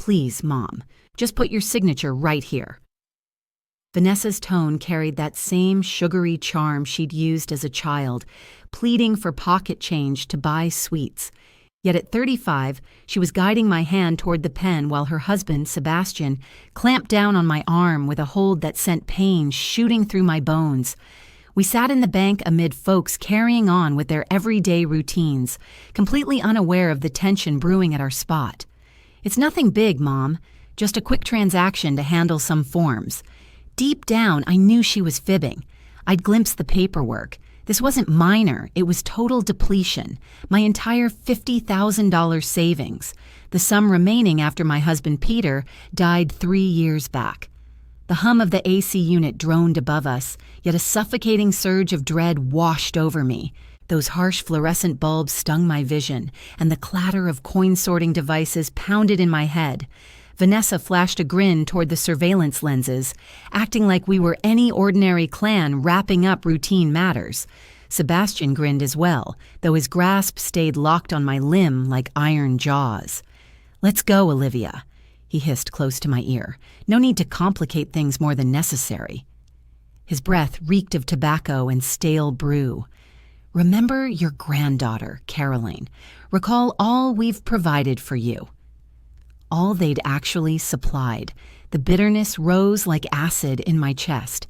Please, Mom, just put your signature right here." Vanessa's tone carried that same sugary charm she'd used as a child, pleading for pocket change to buy sweets. Yet at 35, she was guiding my hand toward the pen while her husband, Sebastian, clamped down on my arm with a hold that sent pain shooting through my bones. We sat in the bank amid folks carrying on with their everyday routines, completely unaware of the tension brewing at our spot. "It's nothing big, Mom. Just a quick transaction to handle some forms." Deep down, I knew she was fibbing. I'd glimpsed the paperwork. This wasn't minor, it was total depletion. My entire $50,000 savings, the sum remaining after my husband Peter died 3 years back. The hum of the AC unit droned above us, yet a suffocating surge of dread washed over me. Those harsh fluorescent bulbs stung my vision, and the clatter of coin-sorting devices pounded in my head. Vanessa flashed a grin toward the surveillance lenses, acting like we were any ordinary clan wrapping up routine matters. Sebastian grinned as well, though his grasp stayed locked on my limb like iron jaws. "Let's go, Olivia," he hissed close to my ear. "No need to complicate things more than necessary." His breath reeked of tobacco and stale brew. "Remember your granddaughter, Caroline. Recall all we've provided for you." All they'd actually supplied. The bitterness rose like acid in my chest.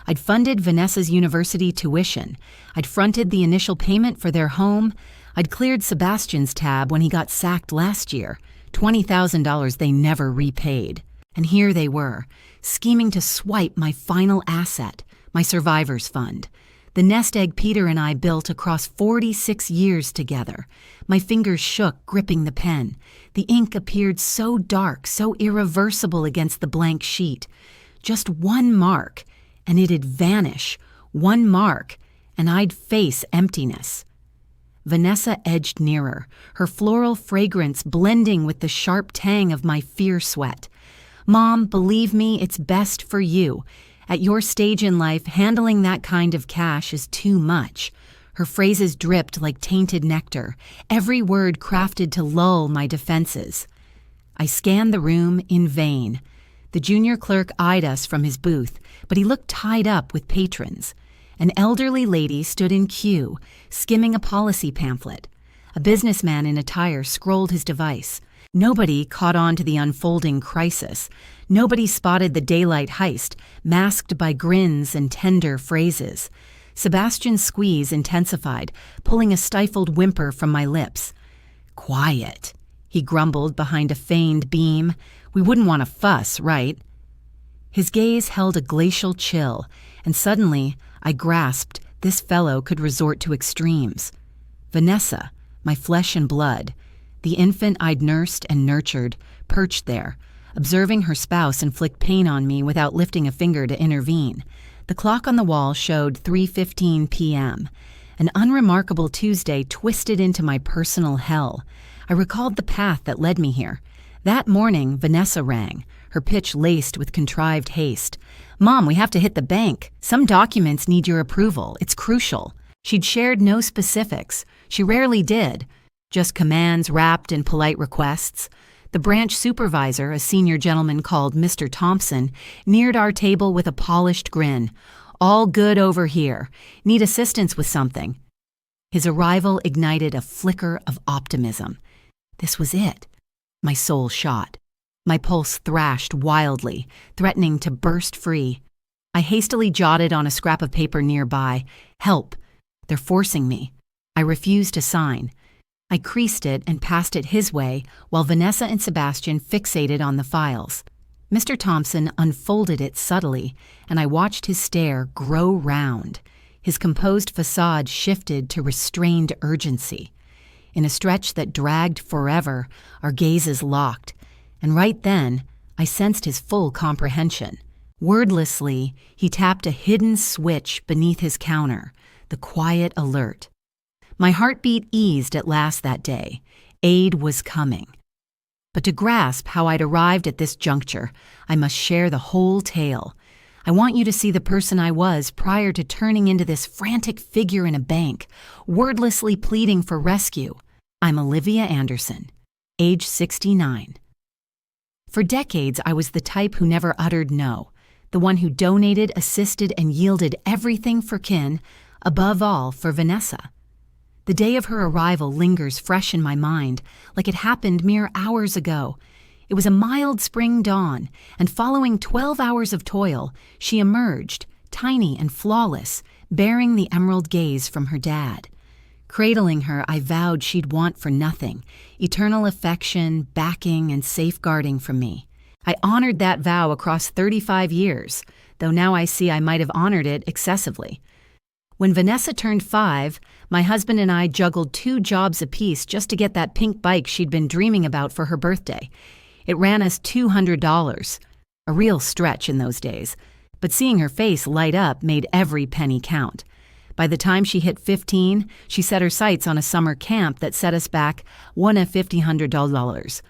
I'd funded Vanessa's university tuition. I'd fronted the initial payment for their home. I'd cleared Sebastian's tab when he got sacked last year, $20,000 they never repaid. And here they were, scheming to swipe my final asset, my survivor's fund. The nest egg Peter and I built across 46 years together. My fingers shook, gripping the pen. The ink appeared so dark, so irreversible against the blank sheet. Just one mark, and it'd vanish. One mark, and I'd face emptiness. Vanessa edged nearer, her floral fragrance blending with the sharp tang of my fear sweat. "Mom, believe me, it's best for you. At your stage in life, handling that kind of cash is too much." Her phrases dripped like tainted nectar, every word crafted to lull my defenses. I scanned the room in vain. The junior clerk eyed us from his booth, but he looked tied up with patrons. An elderly lady stood in queue, skimming a policy pamphlet. A businessman in attire scrolled his device. Nobody caught on to the unfolding crisis. Nobody spotted the daylight heist, masked by grins and tender phrases. Sebastian's squeeze intensified, pulling a stifled whimper from my lips. "Quiet," he grumbled behind a feigned beam. "We wouldn't want to fuss, right?" His gaze held a glacial chill, and suddenly I grasped this fellow could resort to extremes. Vanessa, my flesh and blood, the infant I'd nursed and nurtured, perched there, observing her spouse inflict pain on me without lifting a finger to intervene. The clock on the wall showed 3:15 p.m. An unremarkable Tuesday twisted into my personal hell. I recalled the path that led me here. That morning, Vanessa rang, her pitch laced with contrived haste. "Mom, we have to hit the bank. Some documents need your approval. It's crucial." She'd shared no specifics. She rarely did. Just commands wrapped in polite requests. The branch supervisor, a senior gentleman called Mr. Thompson, neared our table with a polished grin. "All good over here. Need assistance with something." His arrival ignited a flicker of optimism. This was it. My soul shot. My pulse thrashed wildly, threatening to burst free. I hastily jotted on a scrap of paper nearby, "Help. They're forcing me." I refused to sign. I creased it and passed it his way while Vanessa and Sebastian fixated on the files. Mr. Thompson unfolded it subtly, and I watched his stare grow round. His composed facade shifted to restrained urgency. In a stretch that dragged forever, our gazes locked, and right then, I sensed his full comprehension. Wordlessly, he tapped a hidden switch beneath his counter, the quiet alert. My heartbeat eased at last that day. Aid was coming. But to grasp how I'd arrived at this juncture, I must share the whole tale. I want you to see the person I was prior to turning into this frantic figure in a bank, wordlessly pleading for rescue. I'm Olivia Anderson, age 69. For decades, I was the type who never uttered no, the one who donated, assisted, and yielded everything for kin, above all for Vanessa. The day of her arrival lingers fresh in my mind, like it happened mere hours ago. It was a mild spring dawn, and following 12 hours of toil, she emerged, tiny and flawless, bearing the emerald gaze from her dad. Cradling her, I vowed she'd want for nothing, eternal affection, backing, and safeguarding from me. I honored that vow across 35 years, though now I see I might have honored it excessively. When Vanessa turned 5, my husband and I juggled 2 jobs apiece just to get that pink bike she'd been dreaming about for her birthday. It ran us $200, a real stretch in those days, but seeing her face light up made every penny count. By the time she hit 15, she set her sights on a summer camp that set us back $150.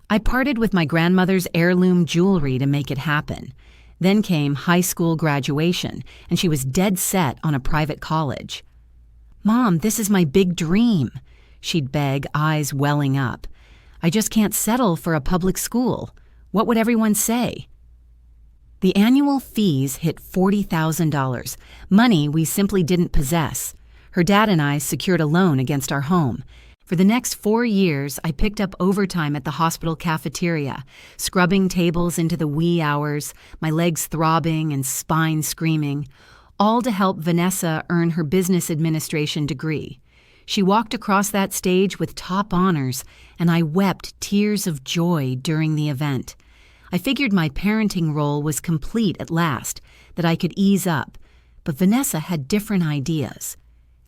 I parted with my grandmother's heirloom jewelry to make it happen. Then came high school graduation, and she was dead set on a private college. "Mom, this is my big dream," she'd beg, eyes welling up. "I just can't settle for a public school. What would everyone say?" The annual fees hit $40,000, money we simply didn't possess. Her dad and I secured a loan against our home. For the next 4 years, I picked up overtime at the hospital cafeteria, scrubbing tables into the wee hours, my legs throbbing and spine screaming, all to help Vanessa earn her business administration degree. She walked across that stage with top honors, and I wept tears of joy during the event. I figured my parenting role was complete at last, that I could ease up, but Vanessa had different ideas.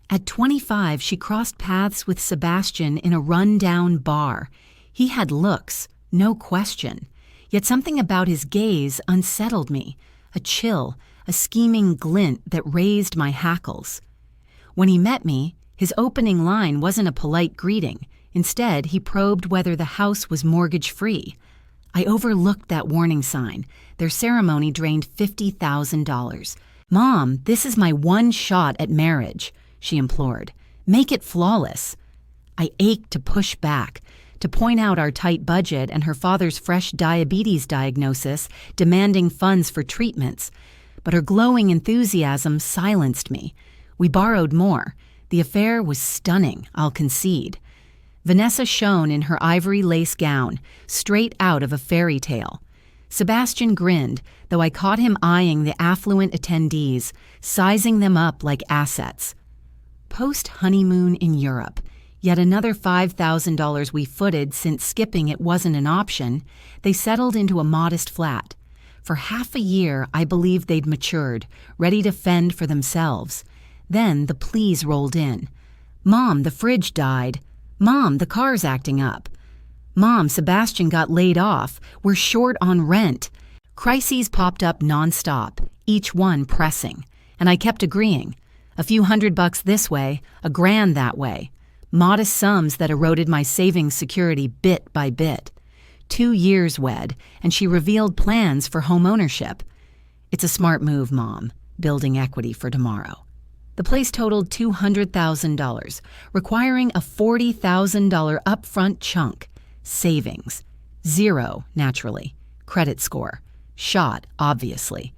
At 25, she crossed paths with Sebastian in a run-down bar. He had looks, no question, yet something about his gaze unsettled me, a chill, a scheming glint that raised my hackles. When he met me, his opening line wasn't a polite greeting. Instead, he probed whether the house was mortgage-free. I overlooked that warning sign. Their ceremony drained $50,000. "Mom, this is my one shot at marriage," she implored. "Make it flawless." I ached to push back, to point out our tight budget and her father's fresh diabetes diagnosis demanding funds for treatments. But her glowing enthusiasm silenced me. We borrowed more. The affair was stunning, I'll concede. Vanessa shone in her ivory lace gown, straight out of a fairy tale. Sebastian grinned, though I caught him eyeing the affluent attendees, sizing them up like assets. Post-honeymoon in Europe, yet another $5,000 we footed since skipping it wasn't an option, they settled into a modest flat. For half a year, I believed they'd matured, ready to fend for themselves. Then the pleas rolled in. "Mom, the fridge died. Mom, the car's acting up. Mom, Sebastian got laid off. We're short on rent." Crises popped up nonstop, each one pressing, and I kept agreeing. A few $100 this way, $1,000 that way. Modest sums that eroded my savings security bit by bit. 2 years wed, and she revealed plans for home ownership. "It's a smart move, Mom, building equity for tomorrow." The place totaled $200,000, requiring a $40,000 upfront chunk. Savings. 0, naturally. Credit score. Shot, obviously.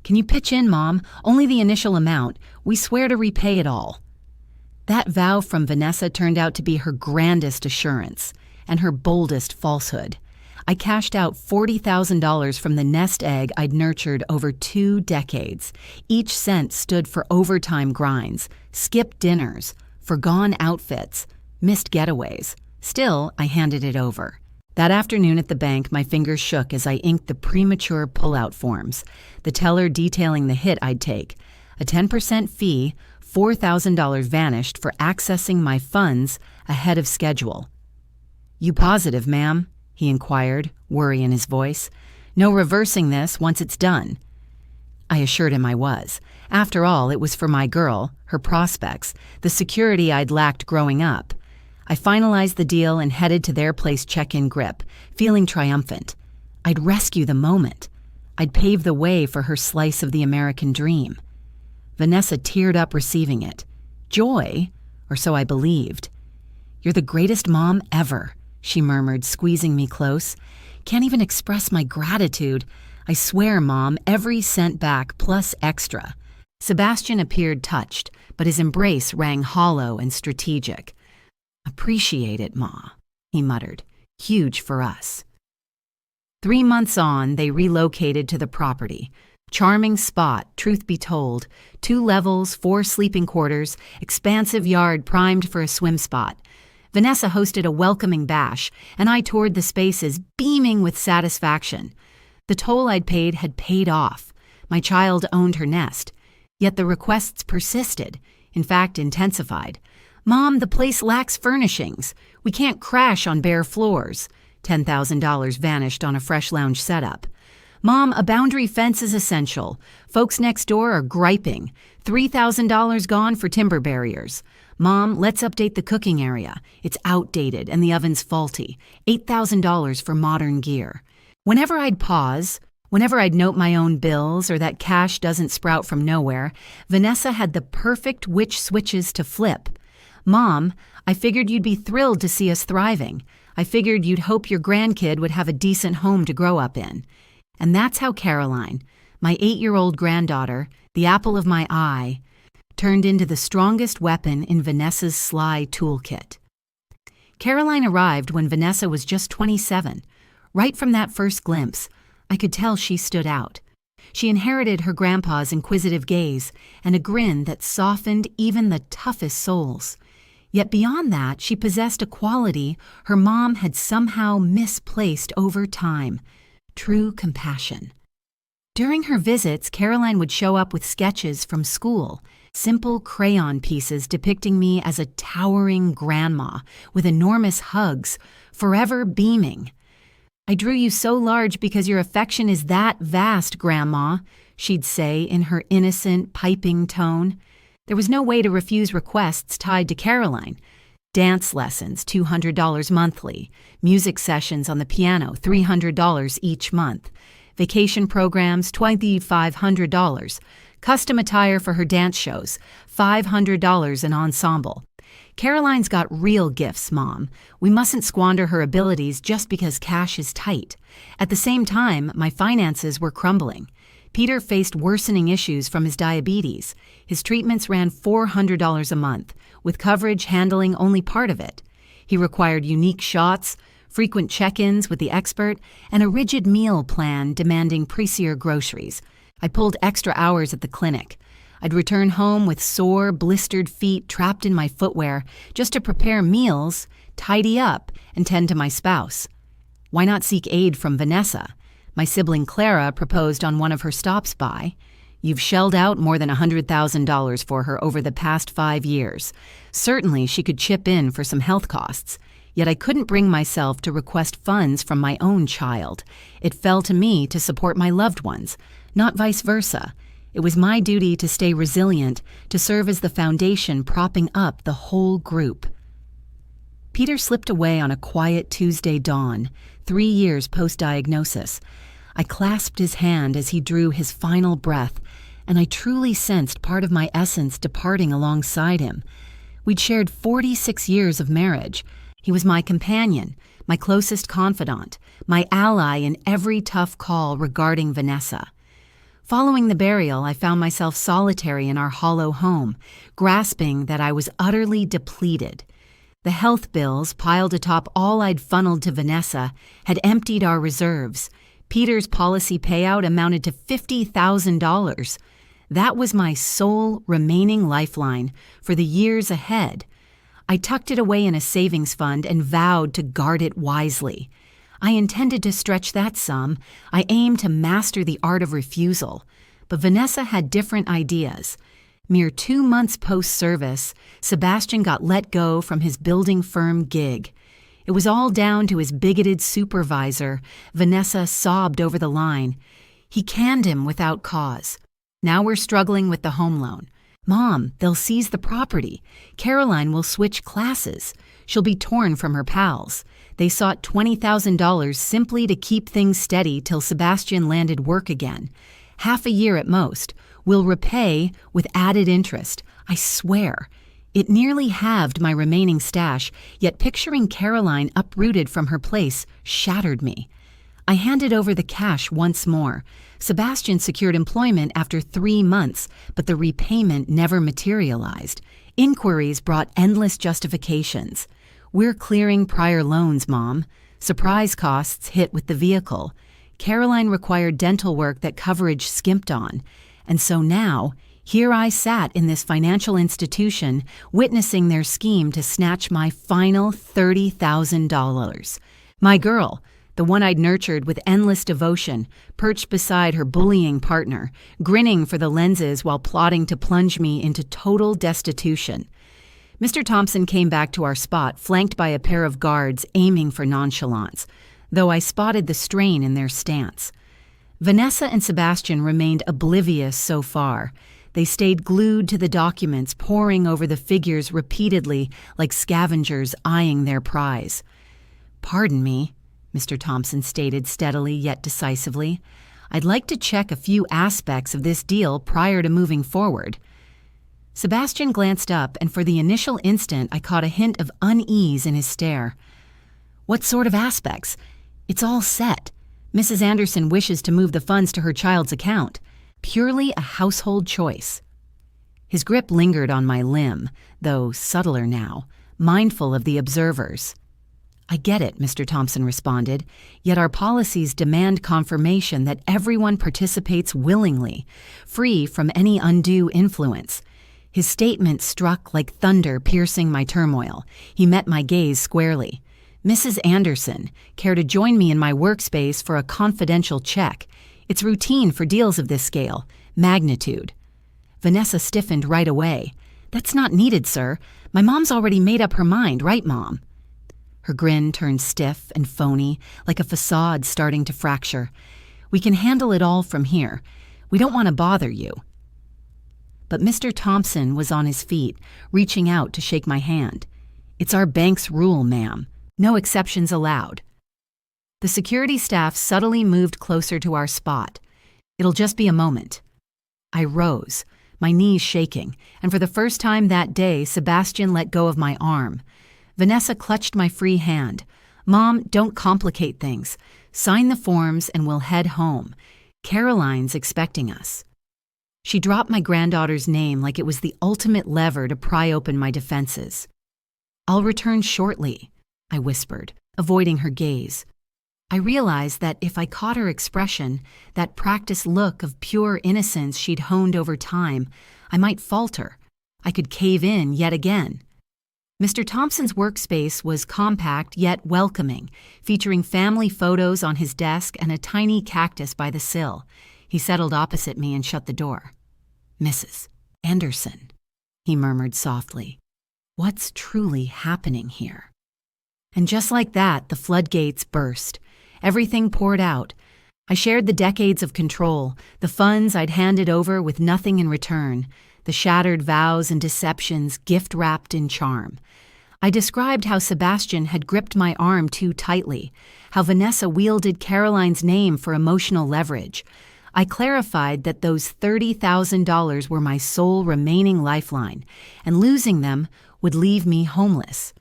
"Can you pitch in, Mom? Only the initial amount. We swear to repay it all." That vow from Vanessa turned out to be her grandest assurance and her boldest falsehood. I cashed out $40,000 from the nest egg I'd nurtured over 2 decades. Each cent stood for overtime grinds, skipped dinners, forgone outfits, missed getaways. Still, I handed it over. That afternoon at the bank, my fingers shook as I inked the premature pullout forms, the teller detailing the hit I'd take. A 10% fee, $4,000 vanished for accessing my funds ahead of schedule. "You positive, ma'am?" he inquired, worry in his voice. "No reversing this once it's done." I assured him I was. After all, it was for my girl, her prospects, the security I'd lacked growing up. I finalized the deal and headed to their place check-in grip, feeling triumphant. I'd rescue the moment. I'd pave the way for her slice of the American dream. Vanessa teared up receiving it. Joy, or so I believed. "You're the greatest mom ever," she murmured, squeezing me close. Can't even express my gratitude. I swear, Mom, every cent back plus extra." Sebastian appeared touched, but his embrace rang hollow and strategic. "Appreciate it, Ma," he muttered. "Huge for us." 3 months on, they relocated to the property. Charming spot, truth be told. 2 levels, 4 sleeping quarters, expansive yard primed for a swim spot. Vanessa hosted a welcoming bash, and I toured the spaces, beaming with satisfaction. The toll I'd paid had paid off. My child owned her nest. Yet the requests persisted, in fact intensified. "Mom, the place lacks furnishings. We can't crash on bare floors." $10,000 vanished on a fresh lounge setup. "Mom, a boundary fence is essential. Folks next door are griping. $3,000 gone for timber barriers. Mom, let's update the cooking area. It's outdated and the oven's faulty. $8,000 for modern gear." Whenever I'd pause, whenever I'd note my own bills or that cash doesn't sprout from nowhere, Vanessa had the perfect which switches to flip. "Mom, I figured you'd be thrilled to see us thriving. I figured you'd hope your grandkid would have a decent home to grow up in." And that's how Caroline, my 8-year-old granddaughter, the apple of my eye, turned into the strongest weapon in Vanessa's sly toolkit. Caroline arrived when Vanessa was just 27. Right from that first glimpse, I could tell she stood out. She inherited her grandpa's inquisitive gaze and a grin that softened even the toughest souls. Yet beyond that, she possessed a quality her mom had somehow misplaced over time: true compassion. During her visits, Caroline would show up with sketches from school, simple crayon pieces depicting me as a towering grandma with enormous hugs, forever beaming. "I drew you so large because your affection is that vast, Grandma," she'd say in her innocent, piping tone. There was no way to refuse requests tied to Caroline. Dance lessons, $200 monthly. Music sessions on the piano, $300 each month. Vacation programs, $2,500. Custom attire for her dance shows, $500 an ensemble. "Caroline's got real gifts, Mom. We mustn't squander her abilities just because cash is tight." At the same time, my finances were crumbling. Peter faced worsening issues from his diabetes. His treatments ran $400 a month, with coverage handling only part of it. He required unique shots, frequent check-ins with the expert, and a rigid meal plan demanding pricier groceries. I pulled extra hours at the clinic. I'd return home with sore, blistered feet trapped in my footwear just to prepare meals, tidy up, and tend to my spouse. Why not seek aid from Vanessa? My sibling Clara proposed on one of her stops by. "You've shelled out more than $100,000 for her over the past 5 years. Certainly she could chip in for some health costs." Yet I couldn't bring myself to request funds from my own child. It fell to me to support my loved ones, not vice versa. It was my duty to stay resilient, to serve as the foundation propping up the whole group. Peter slipped away on a quiet Tuesday dawn, 3 years post-diagnosis. I clasped his hand as he drew his final breath, and I truly sensed part of my essence departing alongside him. We'd shared 46 years of marriage. He was my companion, my closest confidant, my ally in every tough call regarding Vanessa. Following the burial, I found myself solitary in our hollow home, grasping that I was utterly depleted. The health bills, piled atop all I'd funneled to Vanessa, had emptied our reserves. Peter's policy payout amounted to $50,000. That was my sole remaining lifeline for the years ahead. I tucked it away in a savings fund and vowed to guard it wisely. I intended to stretch that sum. I aimed to master the art of refusal. But Vanessa had different ideas. Mere 2 months post-service, Sebastian got let go from his building firm gig. It was all down to his bigoted supervisor. Vanessa sobbed over the line. He canned him without cause. Now we're struggling with the home loan. "Mom, they'll seize the property. Caroline will switch classes. She'll be torn from her pals." They sought $20,000 simply to keep things steady till Sebastian landed work again. Half a year at most. We'll repay with added interest. I swear. It nearly halved my remaining stash, yet picturing Caroline uprooted from her place shattered me. I handed over the cash once more. Sebastian secured employment after 3 months, but the repayment never materialized. Inquiries brought endless justifications. We're clearing prior loans, Mom. Surprise costs hit with the vehicle. Caroline required dental work that coverage skimped on. And so now, here I sat in this financial institution, witnessing their scheme to snatch my final $30,000. My girl, the one I'd nurtured with endless devotion, perched beside her bullying partner, grinning for the lenses while plotting to plunge me into total destitution. Mr. Thompson came back to our spot, flanked by a pair of guards aiming for nonchalance, though I spotted the strain in their stance. Vanessa and Sebastian remained oblivious so far. They stayed glued to the documents, poring over the figures repeatedly like scavengers eyeing their prize. "Pardon me," Mr. Thompson stated steadily yet decisively. "I'd like to check a few aspects of this deal prior to moving forward." Sebastian glanced up, and for the initial instant I caught a hint of unease in his stare. "What sort of aspects? It's all set. Mrs. Anderson wishes to move the funds to her child's account. Purely a household choice." His grip lingered on my limb, though subtler now, mindful of the observers. "I get it," Mr. Thompson responded, "yet our policies demand confirmation that everyone participates willingly, free from any undue influence." His statement struck like thunder piercing my turmoil. He met my gaze squarely. "Mrs. Anderson, care to join me in my workspace for a confidential check? It's routine for deals of this scale. Magnitude." Vanessa stiffened right away. "That's not needed, sir. My mom's already made up her mind, right, Mom?" Her grin turned stiff and phony, like a facade starting to fracture. "We can handle it all from here. We don't want to bother you." But Mr. Thompson was on his feet, reaching out to shake my hand. "It's our bank's rule, ma'am. No exceptions allowed." The security staff subtly moved closer to our spot. "It'll just be a moment." I rose, my knees shaking, and for the first time that day, Sebastian let go of my arm. Vanessa clutched my free hand. "Mom, don't complicate things. Sign the forms and we'll head home. Caroline's expecting us." She dropped my granddaughter's name like it was the ultimate lever to pry open my defenses. "I'll return shortly," I whispered, avoiding her gaze. I realized that if I caught her expression, that practiced look of pure innocence she'd honed over time, I might falter. I could cave in yet again. Mr. Thompson's workspace was compact yet welcoming, featuring family photos on his desk and a tiny cactus by the sill. He settled opposite me and shut the door. "Mrs. Anderson," he murmured softly, "what's truly happening here?" And just like that, the floodgates burst. Everything poured out. I shared the decades of control, the funds I'd handed over with nothing in return, the shattered vows and deceptions gift-wrapped in charm. I described how Sebastian had gripped my arm too tightly, how Vanessa wielded Caroline's name for emotional leverage. I clarified that those $30,000 were my sole remaining lifeline, and losing them would leave me homeless.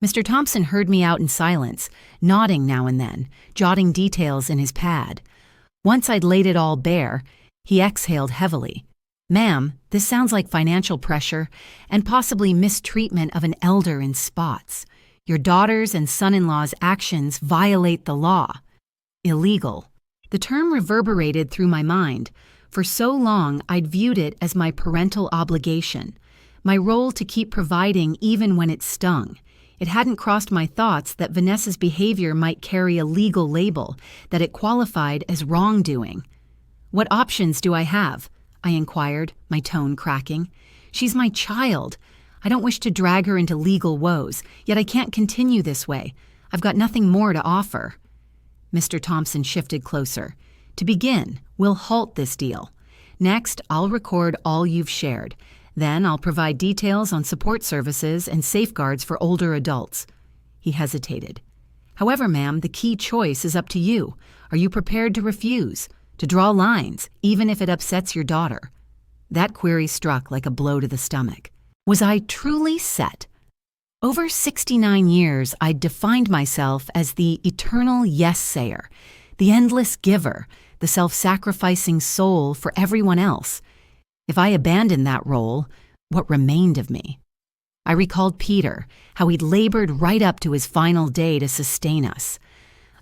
Mr. Thompson heard me out in silence, nodding now and then, jotting details in his pad. Once I'd laid it all bare, he exhaled heavily. "Ma'am, this sounds like financial pressure and possibly mistreatment of an elder in spots. Your daughter's and son-in-law's actions violate the law." Illegal. The term reverberated through my mind. For so long, I'd viewed it as my parental obligation, my role to keep providing even when it stung. It hadn't crossed my thoughts that Vanessa's behavior might carry a legal label, that it qualified as wrongdoing. "What options do I have?" I inquired, my tone cracking. "She's my child. I don't wish to drag her into legal woes, yet I can't continue this way. I've got nothing more to offer." Mr. Thompson shifted closer. "To begin, we'll halt this deal. Next, I'll record all you've shared. Then I'll provide details on support services and safeguards for older adults." He hesitated. "However, ma'am, the key choice is up to you. Are you prepared to refuse, to draw lines, even if it upsets your daughter?" That query struck like a blow to the stomach. Was I truly set? Over 69 years, I'd defined myself as the eternal yes-sayer. the endless giver, the self-sacrificing soul for everyone else. If I abandoned that role, what remained of me? I recalled Peter, how he'd labored right up to his final day to sustain us.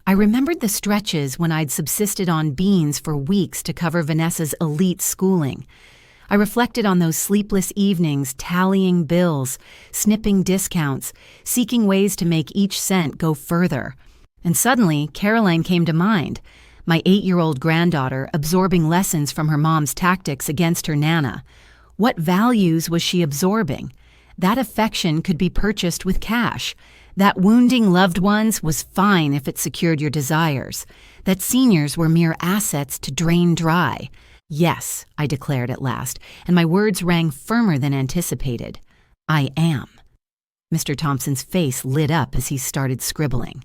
I remembered the stretches when I'd subsisted on beans for weeks to cover Vanessa's elite schooling. I reflected on those sleepless evenings, tallying bills, snipping discounts, seeking ways to make each cent go further. And suddenly, Caroline came to mind, my 8-year-old granddaughter absorbing lessons from her mom's tactics against her Nana. What values was she absorbing? That affection could be purchased with cash. That wounding loved ones was fine if it secured your desires. That seniors were mere assets to drain dry. Yes, I declared at last, and my words rang firmer than anticipated. I am. Mr. Thompson's face lit up as he started scribbling.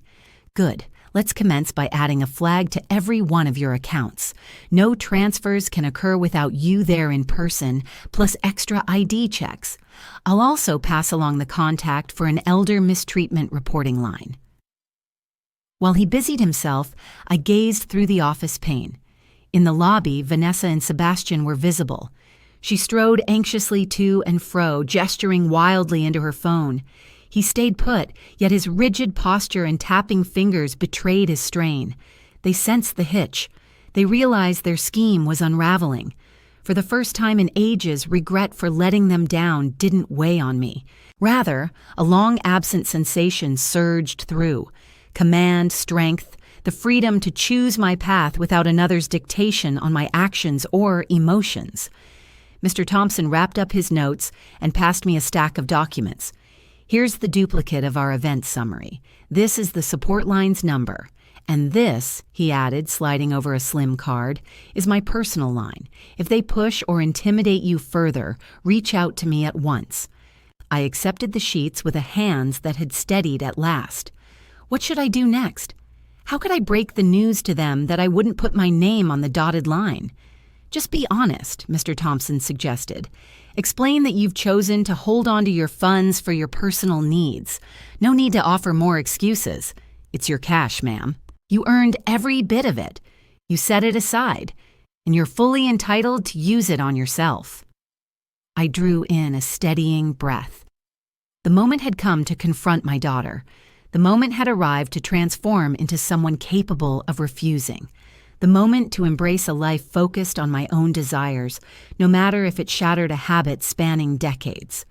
Good. Let's commence by adding a flag to every one of your accounts. No transfers can occur without you there in person, plus extra ID checks. I'll also pass along the contact for an elder mistreatment reporting line. While he busied himself, I gazed through the office pane. In the lobby, Vanessa and Sebastian were visible. She strode anxiously to and fro, gesturing wildly into her phone. He stayed put, yet his rigid posture and tapping fingers betrayed his strain. They sensed the hitch. They realized their scheme was unraveling. For the first time in ages, regret for letting them down didn't weigh on me. Rather, a long-absent sensation surged through. Command, strength, the freedom to choose my path without another's dictation on my actions or emotions. Mr. Thompson wrapped up his notes and passed me a stack of documents. Here's the duplicate of our event summary. This is the support line's number. And this, he added, sliding over a slim card, is my personal line. If they push or intimidate you further, reach out to me at once. I accepted the sheets with a hands that had steadied at last. What should I do next? How could I break the news to them that I wouldn't put my name on the dotted line? Just be honest, Mr. Thompson suggested. Explain that you've chosen to hold on to your funds for your personal needs. No need to offer more excuses. It's your cash, ma'am. You earned every bit of it. You set it aside, and you're fully entitled to use it on yourself. I drew in a steadying breath. The moment had come to confront my daughter. The moment had arrived to transform into someone capable of refusing. The moment to embrace a life focused on my own desires, no matter if it shattered a habit spanning decades.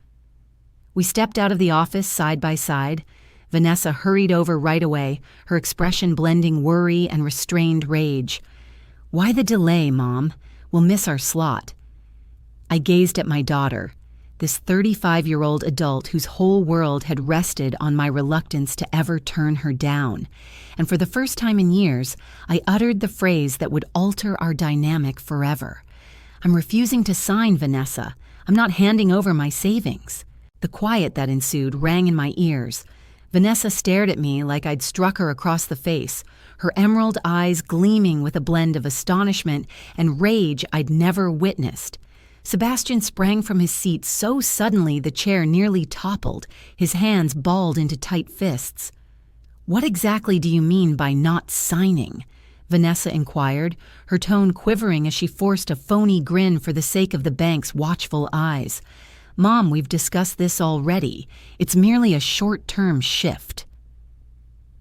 We stepped out of the office side by side. Vanessa hurried over right away, her expression blending worry and restrained rage. Why the delay, Mom? We'll miss our slot. I gazed at my daughter, this 35-year-old adult whose whole world had rested on my reluctance to ever turn her down. And for the first time in years, I uttered the phrase that would alter our dynamic forever. I'm refusing to sign, Vanessa. I'm not handing over my savings. The quiet that ensued rang in my ears. Vanessa stared at me like I'd struck her across the face, her emerald eyes gleaming with a blend of astonishment and rage I'd never witnessed. Sebastian sprang from his seat so suddenly the chair nearly toppled, his hands balled into tight fists. What exactly do you mean by not signing? Vanessa inquired, her tone quivering as she forced a phony grin for the sake of the bank's watchful eyes. Mom, we've discussed this already. It's merely a short-term shift.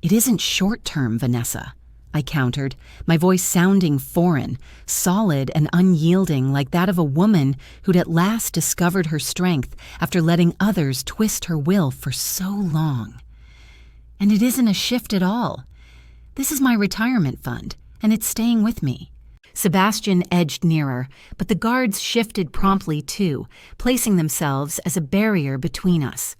It isn't short-term, Vanessa, I countered, my voice sounding foreign, solid and unyielding like that of a woman who'd at last discovered her strength after letting others twist her will for so long. And it isn't a shift at all. This is my retirement fund, and it's staying with me. Sebastian edged nearer, but the guards shifted promptly too, placing themselves as a barrier between us.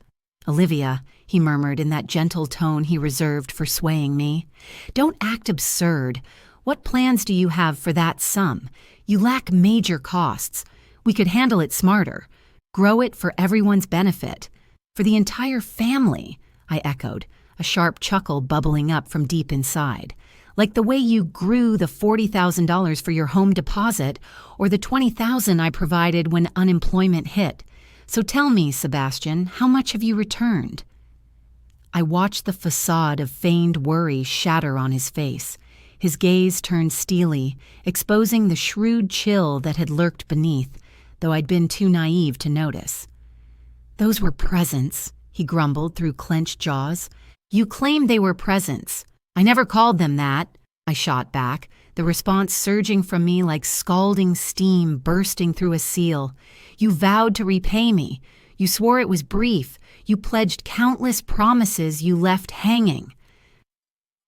Olivia, he murmured in that gentle tone he reserved for swaying me, don't act absurd. What plans do you have for that sum? You lack major costs. We could handle it smarter. Grow it for everyone's benefit. For the entire family, I echoed, a sharp chuckle bubbling up from deep inside. Like the way you grew the $40,000 for your home deposit or the $20,000 I provided when unemployment hit. So tell me, Sebastian, how much have you returned? I watched the facade of feigned worry shatter on his face. His gaze turned steely, exposing the shrewd chill that had lurked beneath, though I'd been too naive to notice. "Those were presents," he grumbled through clenched jaws. "You claimed they were presents. I never called them that," I shot back, the response surging from me like scalding steam bursting through a seal. "You vowed to repay me. You swore it was brief. You pledged countless promises you left hanging."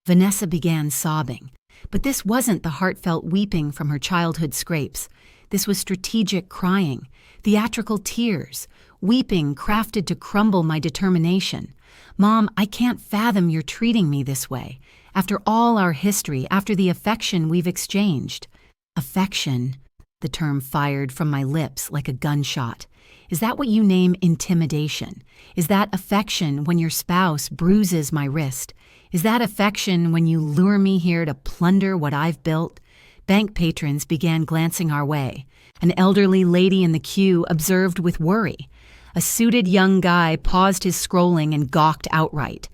Vanessa began sobbing, but this wasn't the heartfelt weeping from her childhood scrapes. This was strategic crying, theatrical tears, weeping crafted to crumble my determination. "Mom, I can't fathom you're treating me this way. After all our history, after the affection we've exchanged." "Affection," the term fired from my lips like a gunshot. "Is that what you name intimidation? Is that affection when your spouse bruises my wrist? Is that affection when you lure me here to plunder what I've built?" Bank patrons began glancing our way. An elderly lady in the queue observed with worry. A suited young guy paused his scrolling and gawked outright.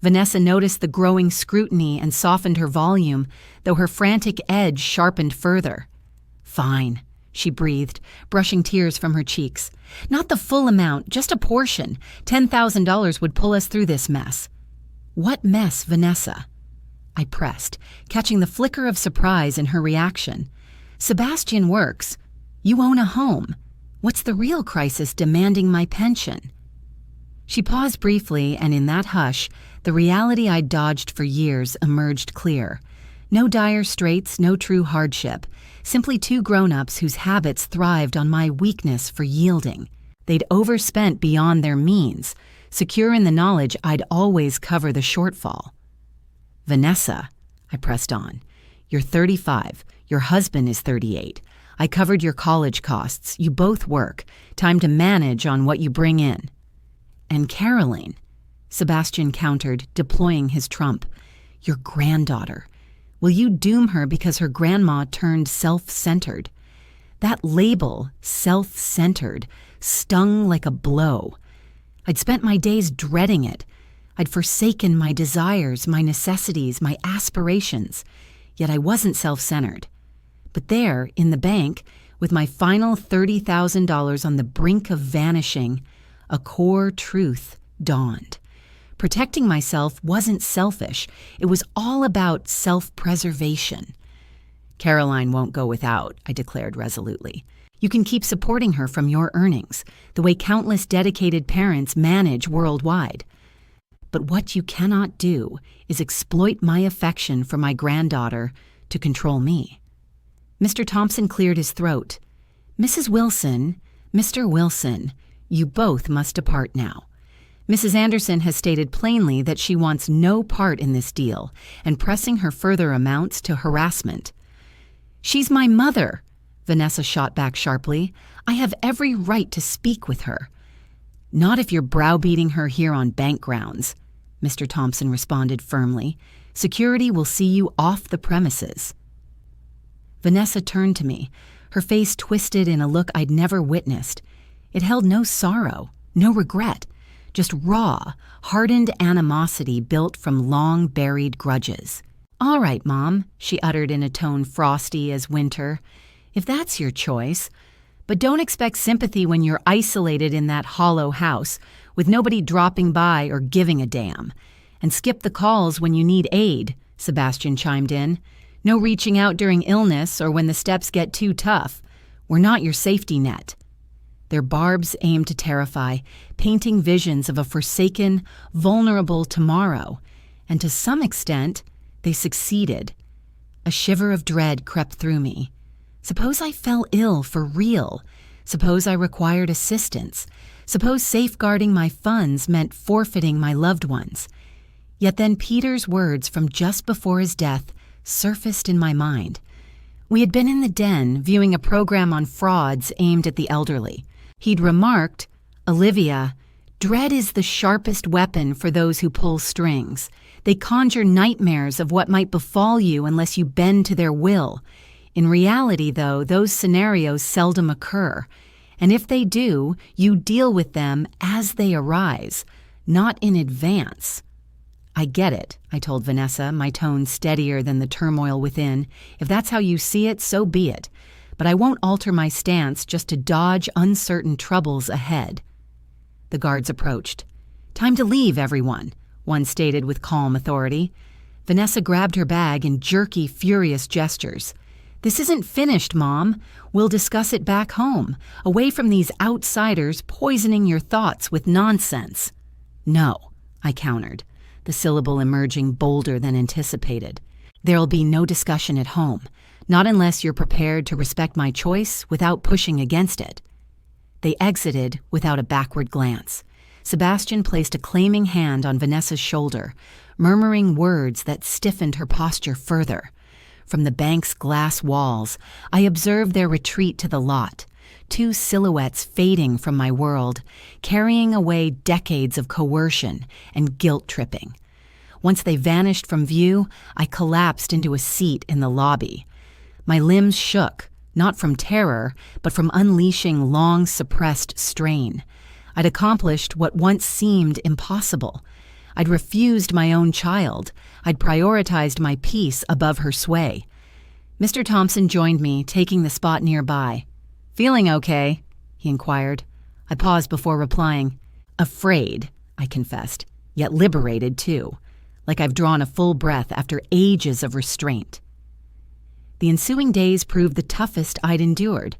Vanessa noticed the growing scrutiny and softened her volume, though her frantic edge sharpened further. "Fine," she breathed, brushing tears from her cheeks. "Not the full amount, just a portion. $10,000 would pull us through this mess." "What mess, Vanessa?" I pressed, catching the flicker of surprise in her reaction. "Sebastian works. You own a home. What's the real crisis demanding my pension?" She paused briefly, and in that hush, the reality I'd dodged for years emerged clear. No dire straits, no true hardship. Simply two grown-ups whose habits thrived on my weakness for yielding. They'd overspent beyond their means, secure in the knowledge I'd always cover the shortfall. "Vanessa," I pressed on, "you're 35. Your husband is 38. I covered your college costs. You both work. Time to manage on what you bring in." "And Caroline," Sebastian countered, deploying his trump. "Your granddaughter. Will you doom her because her grandma turned self-centered?" That label, self-centered, stung like a blow. I'd spent my days dreading it. I'd forsaken my desires, my necessities, my aspirations, yet I wasn't self-centered. But there, in the bank, with my final $30,000 on the brink of vanishing, a core truth dawned. Protecting myself wasn't selfish. It was all about self-preservation. "Caroline won't go without," I declared resolutely. "You can keep supporting her from your earnings, the way countless dedicated parents manage worldwide. But what you cannot do is exploit my affection for my granddaughter to control me." Mr. Thompson cleared his throat. "Mrs. Wilson, Mr. Wilson, you both must depart now. Mrs. Anderson has stated plainly that she wants no part in this deal, and pressing her further amounts to harassment." "She's my mother," Vanessa shot back sharply. "I have every right to speak with her." "Not if you're browbeating her here on bank grounds," Mr. Thompson responded firmly. "Security will see you off the premises." Vanessa turned to me, her face twisted in a look I'd never witnessed. It held no sorrow, no regret, just raw, hardened animosity built from long-buried grudges. "All right, Mom," she uttered in a tone frosty as winter. "If that's your choice. But don't expect sympathy when you're isolated in that hollow house, with nobody dropping by or giving a damn. And skip the calls when you need aid," Sebastian chimed in. "No reaching out during illness or when the steps get too tough. We're not your safety net." Their barbs aimed to terrify, painting visions of a forsaken, vulnerable tomorrow. And to some extent, they succeeded. A shiver of dread crept through me. Suppose I fell ill for real? Suppose I required assistance? Suppose safeguarding my funds meant forfeiting my loved ones? Yet then Peter's words from just before his death surfaced in my mind. We had been in the den viewing a program on frauds aimed at the elderly. He'd remarked, "Olivia, dread is the sharpest weapon for those who pull strings. They conjure nightmares of what might befall you unless you bend to their will. In reality, though, those scenarios seldom occur. And if they do, you deal with them as they arise, not in advance." I get it, I told Vanessa, my tone steadier than the turmoil within. If that's how you see it, so be it. But I won't alter my stance just to dodge uncertain troubles ahead. The guards approached. Time to leave, everyone, one stated with calm authority. Vanessa grabbed her bag in jerky, furious gestures. This isn't finished, Mom. We'll discuss it back home, away from these outsiders poisoning your thoughts with nonsense. No, I countered, the syllable emerging bolder than anticipated. There'll be no discussion at home, not unless you're prepared to respect my choice without pushing against it. They exited without a backward glance. Sebastian placed a claiming hand on Vanessa's shoulder, murmuring words that stiffened her posture further. From the bank's glass walls, I observed their retreat to the lot, two silhouettes fading from my world, carrying away decades of coercion and guilt-tripping. Once they vanished from view, I collapsed into a seat in the lobby. My limbs shook, not from terror, but from unleashing long-suppressed strain. I'd accomplished what once seemed impossible. I'd refused my own child. I'd prioritized my peace above her sway. Mr. Thompson joined me, taking the spot nearby. "Feeling okay?" he inquired. I paused before replying. "Afraid," I confessed, yet liberated too, like I've drawn a full breath after ages of restraint. The ensuing days proved the toughest I'd endured,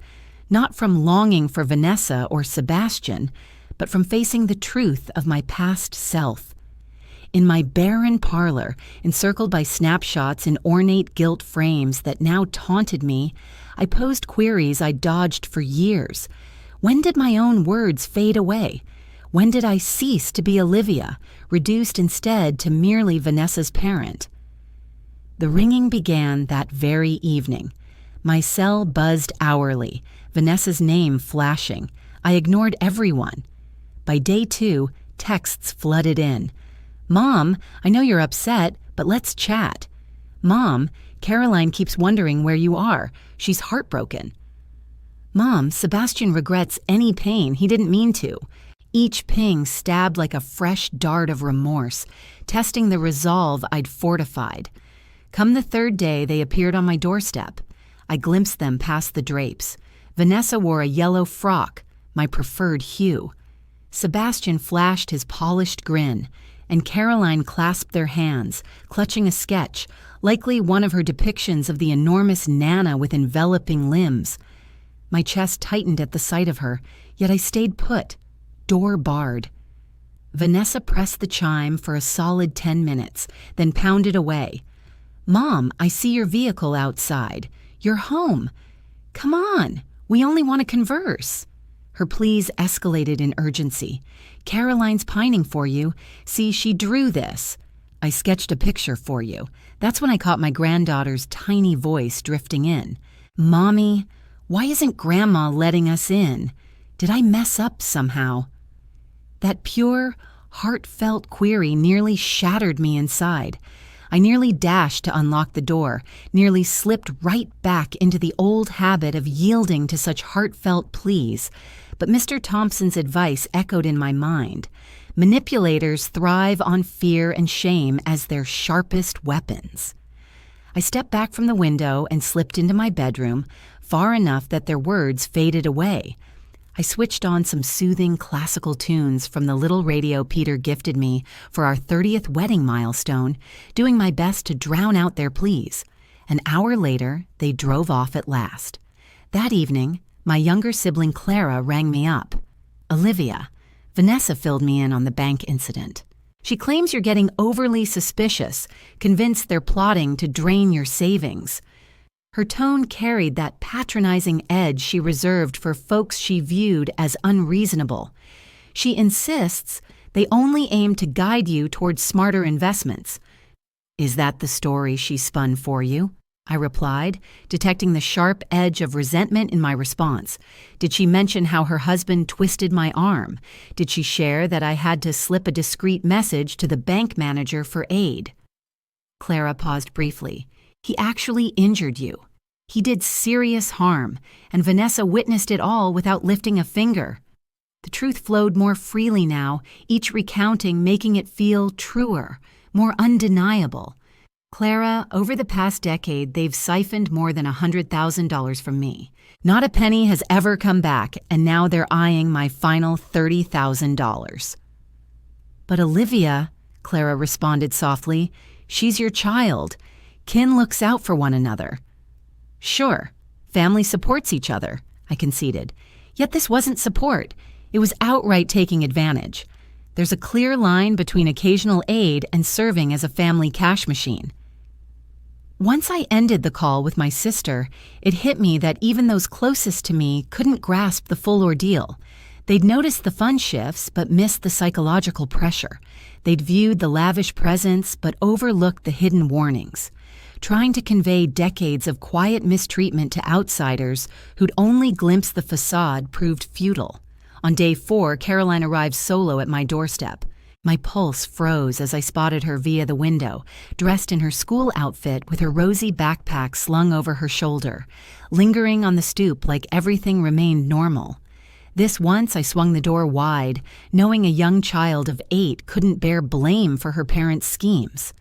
not from longing for Vanessa or Sebastian, but from facing the truth of my past self. In my barren parlor, encircled by snapshots in ornate gilt frames that now taunted me, I posed queries I dodged for years. When did my own words fade away? When did I cease to be Olivia, reduced instead to merely Vanessa's parent? The ringing began that very evening. My cell buzzed hourly, Vanessa's name flashing. I ignored everyone. By day 2, texts flooded in. "Mom, I know you're upset, but let's chat." "Mom, Caroline keeps wondering where you are. She's heartbroken." "Mom, Sebastian regrets any pain. He didn't mean to." Each ping stabbed like a fresh dart of remorse, testing the resolve I'd fortified. Come the 3rd day, they appeared on my doorstep. I glimpsed them past the drapes. Vanessa wore a yellow frock, my preferred hue. Sebastian flashed his polished grin, and Caroline clasped their hands, clutching a sketch, likely one of her depictions of the enormous Nana with enveloping limbs. My chest tightened at the sight of her, yet I stayed put, door barred. Vanessa pressed the chime for a solid 10 minutes, then pounded away. "Mom, I see your vehicle outside. You're home. Come on, we only want to converse." Her pleas escalated in urgency. "Caroline's pining for you. See, she drew this. I sketched a picture for you." That's when I caught my granddaughter's tiny voice drifting in. "Mommy, why isn't Grandma letting us in? Did I mess up somehow?" That pure, heartfelt query nearly shattered me inside. I nearly dashed to unlock the door, nearly slipped right back into the old habit of yielding to such heartfelt pleas. But Mr. Thompson's advice echoed in my mind. Manipulators thrive on fear and shame as their sharpest weapons. I stepped back from the window and slipped into my bedroom, far enough that their words faded away. I switched on some soothing classical tunes from the little radio Peter gifted me for our 30th wedding milestone, doing my best to drown out their pleas. An hour later, they drove off at last. That evening, my younger sibling Clara rang me up. "Olivia, Vanessa filled me in on the bank incident. She claims you're getting overly suspicious, convinced they're plotting to drain your savings." Her tone carried that patronizing edge she reserved for folks she viewed as unreasonable. "She insists they only aim to guide you towards smarter investments." "Is that the story she spun for you?" I replied, detecting the sharp edge of resentment in my response. "Did she mention how her husband twisted my arm? Did she share that I had to slip a discreet message to the bank manager for aid?" Clara paused briefly. "He actually injured you. He did serious harm, and Vanessa witnessed it all without lifting a finger." The truth flowed more freely now, each recounting making it feel truer, more undeniable. Clara, over the past decade, they've siphoned more than $100,000 from me. Not a penny has ever come back, and now they're eyeing my final $30,000. But Olivia, Clara responded softly, she's your child. Kin looks out for one another. Sure, family supports each other, I conceded. Yet this wasn't support. It was outright taking advantage. There's a clear line between occasional aid and serving as a family cash machine. Once I ended the call with my sister, it hit me that even those closest to me couldn't grasp the full ordeal. They'd noticed the fun shifts but missed the psychological pressure. They'd viewed the lavish presents but overlooked the hidden warnings. Trying to convey decades of quiet mistreatment to outsiders who'd only glimpsed the facade proved futile. On day 4, Caroline arrived solo at my doorstep. My pulse froze as I spotted her via the window, dressed in her school outfit with her rosy backpack slung over her shoulder, lingering on the stoop like everything remained normal. This once I swung the door wide, knowing a young child of 8 couldn't bear blame for her parents' schemes.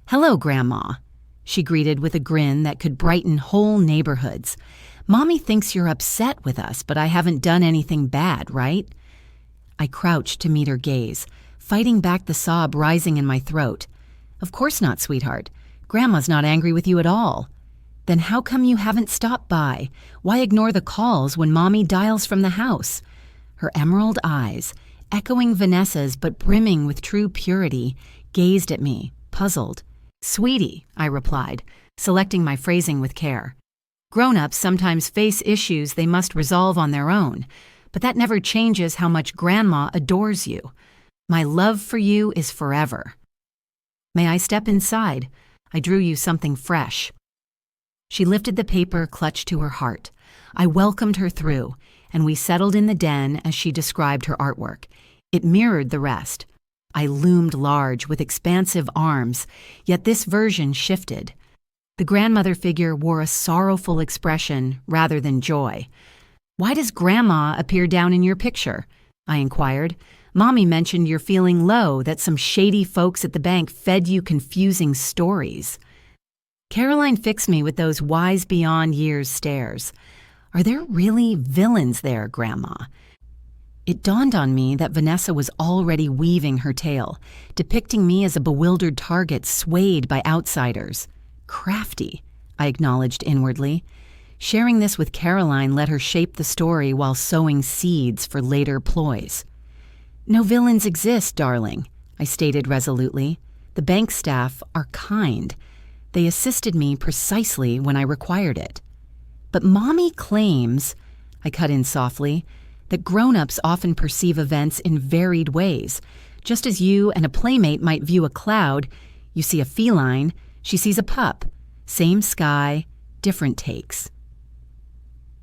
"Hello, Grandma," she greeted with a grin that could brighten whole neighborhoods. "Mommy thinks you're upset with us, but I haven't done anything bad, right?" I crouched to meet her gaze, fighting back the sob rising in my throat. "Of course not, sweetheart. Grandma's not angry with you at all." "Then how come you haven't stopped by? Why ignore the calls when Mommy dials from the house?" Her emerald eyes, echoing Vanessa's but brimming with true purity, gazed at me, puzzled. "Sweetie," I replied, selecting my phrasing with care. "Grown-ups sometimes face issues they must resolve on their own, but that never changes how much Grandma adores you. My love for you is forever. May I step inside? I drew you something fresh." She lifted the paper clutched to her heart. I welcomed her through, and we settled in the den as she described her artwork. It mirrored the rest. I loomed large with expansive arms, yet this version shifted. The grandmother figure wore a sorrowful expression rather than joy. "Why does Grandma appear down in your picture?" I inquired. "Mommy mentioned you're feeling low, that some shady folks at the bank fed you confusing stories." Caroline fixed me with those wise beyond years stares. "Are there really villains there, Grandma?" It dawned on me that Vanessa was already weaving her tale, depicting me as a bewildered target swayed by outsiders. Crafty, I acknowledged inwardly. Sharing this with Caroline let her shape the story while sowing seeds for later ploys. "No villains exist, darling," I stated resolutely. "The bank staff are kind. They assisted me precisely when I required it." "But Mommy claims," I cut in softly, "that grown-ups often perceive events in varied ways. Just as you and a playmate might view a cloud, you see a feline, she sees a pup. Same sky, different takes."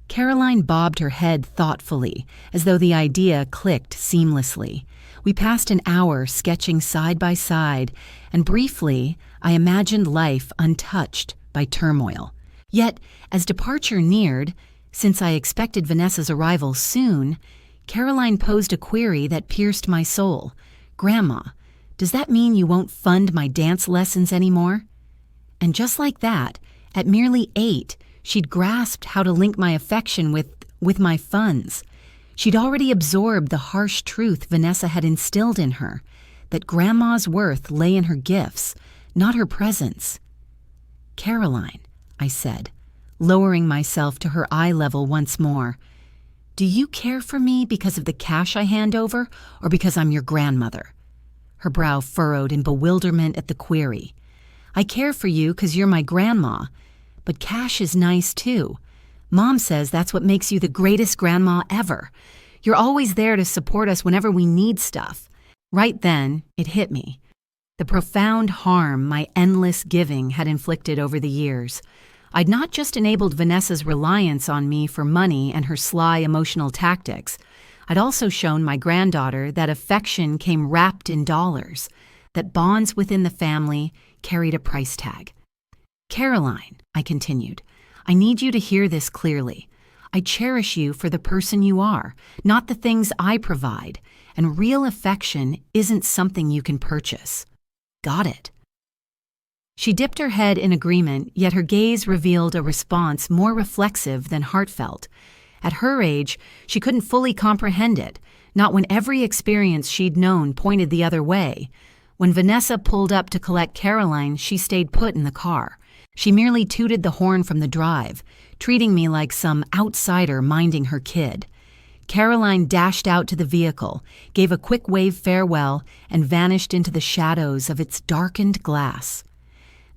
Caroline bobbed her head thoughtfully, as though the idea clicked seamlessly. We passed an hour sketching side by side, and briefly, I imagined life untouched by turmoil. Yet, as departure neared, since I expected Vanessa's arrival soon, Caroline posed a query that pierced my soul. "Grandma, does that mean you won't fund my dance lessons anymore?" And just like that, at merely 8, she'd grasped how to link my affection with my funds. She'd already absorbed the harsh truth Vanessa had instilled in her, that Grandma's worth lay in her gifts, not her presence. "Caroline," I said, lowering myself to her eye level once more, "do you care for me because of the cash I hand over, or because I'm your grandmother?" Her brow furrowed in bewilderment at the query. "I care for you because you're my grandma, but cash is nice too. Mom says that's what makes you the greatest grandma ever. You're always there to support us whenever we need stuff." Right then, it hit me. The profound harm my endless giving had inflicted over the years. I'd not just enabled Vanessa's reliance on me for money and her sly emotional tactics. I'd also shown my granddaughter that affection came wrapped in dollars, that bonds within the family carried a price tag. "Caroline," I continued, "I need you to hear this clearly. I cherish you for the person you are, not the things I provide, and real affection isn't something you can purchase." "Got it," She dipped her head in agreement, yet her gaze revealed a response more reflexive than heartfelt. At her age, she couldn't fully comprehend it, not when every experience she'd known pointed the other way. When Vanessa pulled up to collect Caroline, she stayed put in the car. She merely tooted the horn from the drive, treating me like some outsider minding her kid. Caroline dashed out to the vehicle, gave a quick wave farewell, and vanished into the shadows of its darkened glass.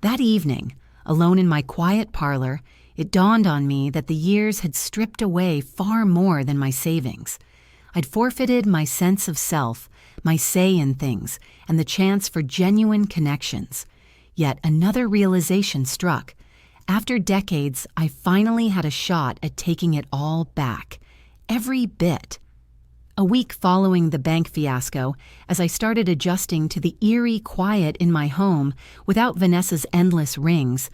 That evening, alone in my quiet parlor, it dawned on me that the years had stripped away far more than my savings. I'd forfeited my sense of self, my say in things, and the chance for genuine connections. Yet another realization struck. After decades, I finally had a shot at taking it all back. Every bit. A week following the bank fiasco, as I started adjusting to the eerie quiet in my home without Vanessa's endless rings,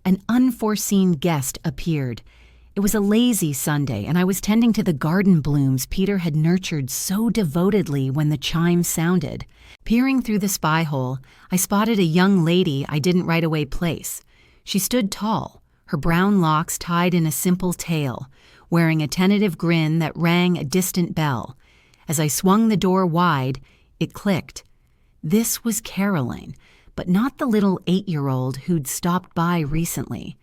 an unforeseen guest appeared. It was a lazy Sunday, and I was tending to the garden blooms Peter had nurtured so devotedly when the chime sounded. Peering through the spy hole, I spotted a young lady I didn't right away place. She stood tall, her brown locks tied in a simple tail, wearing a tentative grin that rang a distant bell. As I swung the door wide, it clicked. This was Caroline, but not the little 8-year-old who'd stopped by recently.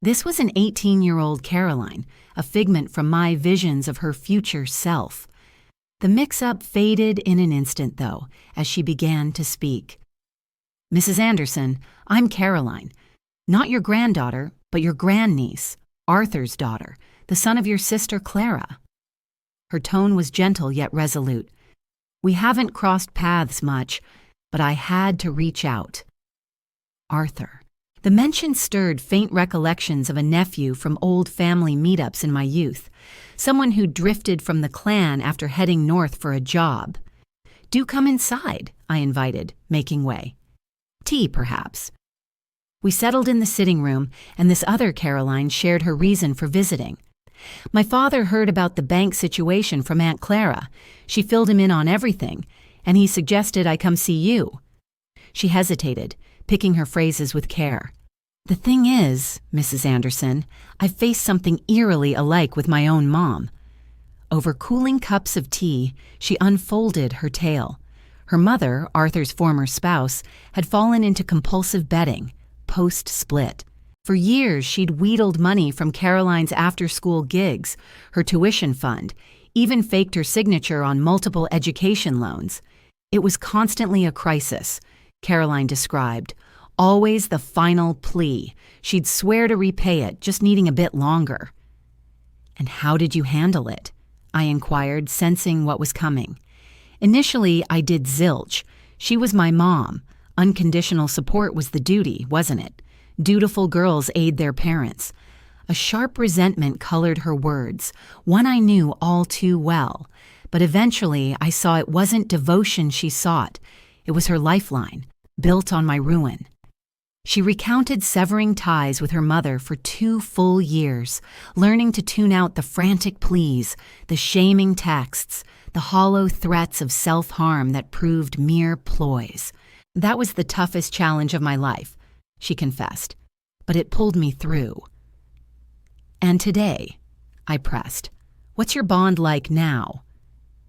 This was an 18-year-old Caroline, a figment from my visions of her future self. The mix-up faded in an instant, though, as she began to speak. "Mrs. Anderson, I'm Caroline. Not your granddaughter, but your grandniece, Arthur's daughter, the son of your sister Clara." Her tone was gentle yet resolute. "We haven't crossed paths much, but I had to reach out." Arthur. The mention stirred faint recollections of a nephew from old family meetups in my youth, someone who drifted from the clan after heading north for a job. "Do come inside," I invited, making way. "Tea, perhaps." We settled in the sitting room, and this other Caroline shared her reason for visiting. "My father heard about the bank situation from Aunt Clara. She filled him in on everything, and he suggested I come see you." She hesitated, picking her phrases with care. "The thing is, Mrs. Anderson, I've faced something eerily alike with my own mom." Over cooling cups of tea, she unfolded her tale. Her mother, Arthur's former spouse, had fallen into compulsive betting, post-split. For years, she'd wheedled money from Caroline's after-school gigs, her tuition fund, even faked her signature on multiple education loans. It was constantly a crisis, Caroline described. Always the final plea. She'd swear to repay it, just needing a bit longer. "And how did you handle it?" I inquired, sensing what was coming. Initially, I did zilch. She was my mom. Unconditional support was the duty, wasn't it? Dutiful girls aid their parents. A sharp resentment colored her words, one I knew all too well. But eventually, I saw it wasn't devotion she sought. It was her lifeline, built on my ruin. She recounted severing ties with her mother for 2 full years, learning to tune out the frantic pleas, the shaming texts, the hollow threats of self-harm that proved mere ploys. "That was the toughest challenge of my life," she confessed, "but it pulled me through." "And today?" I pressed. "What's your bond like now?"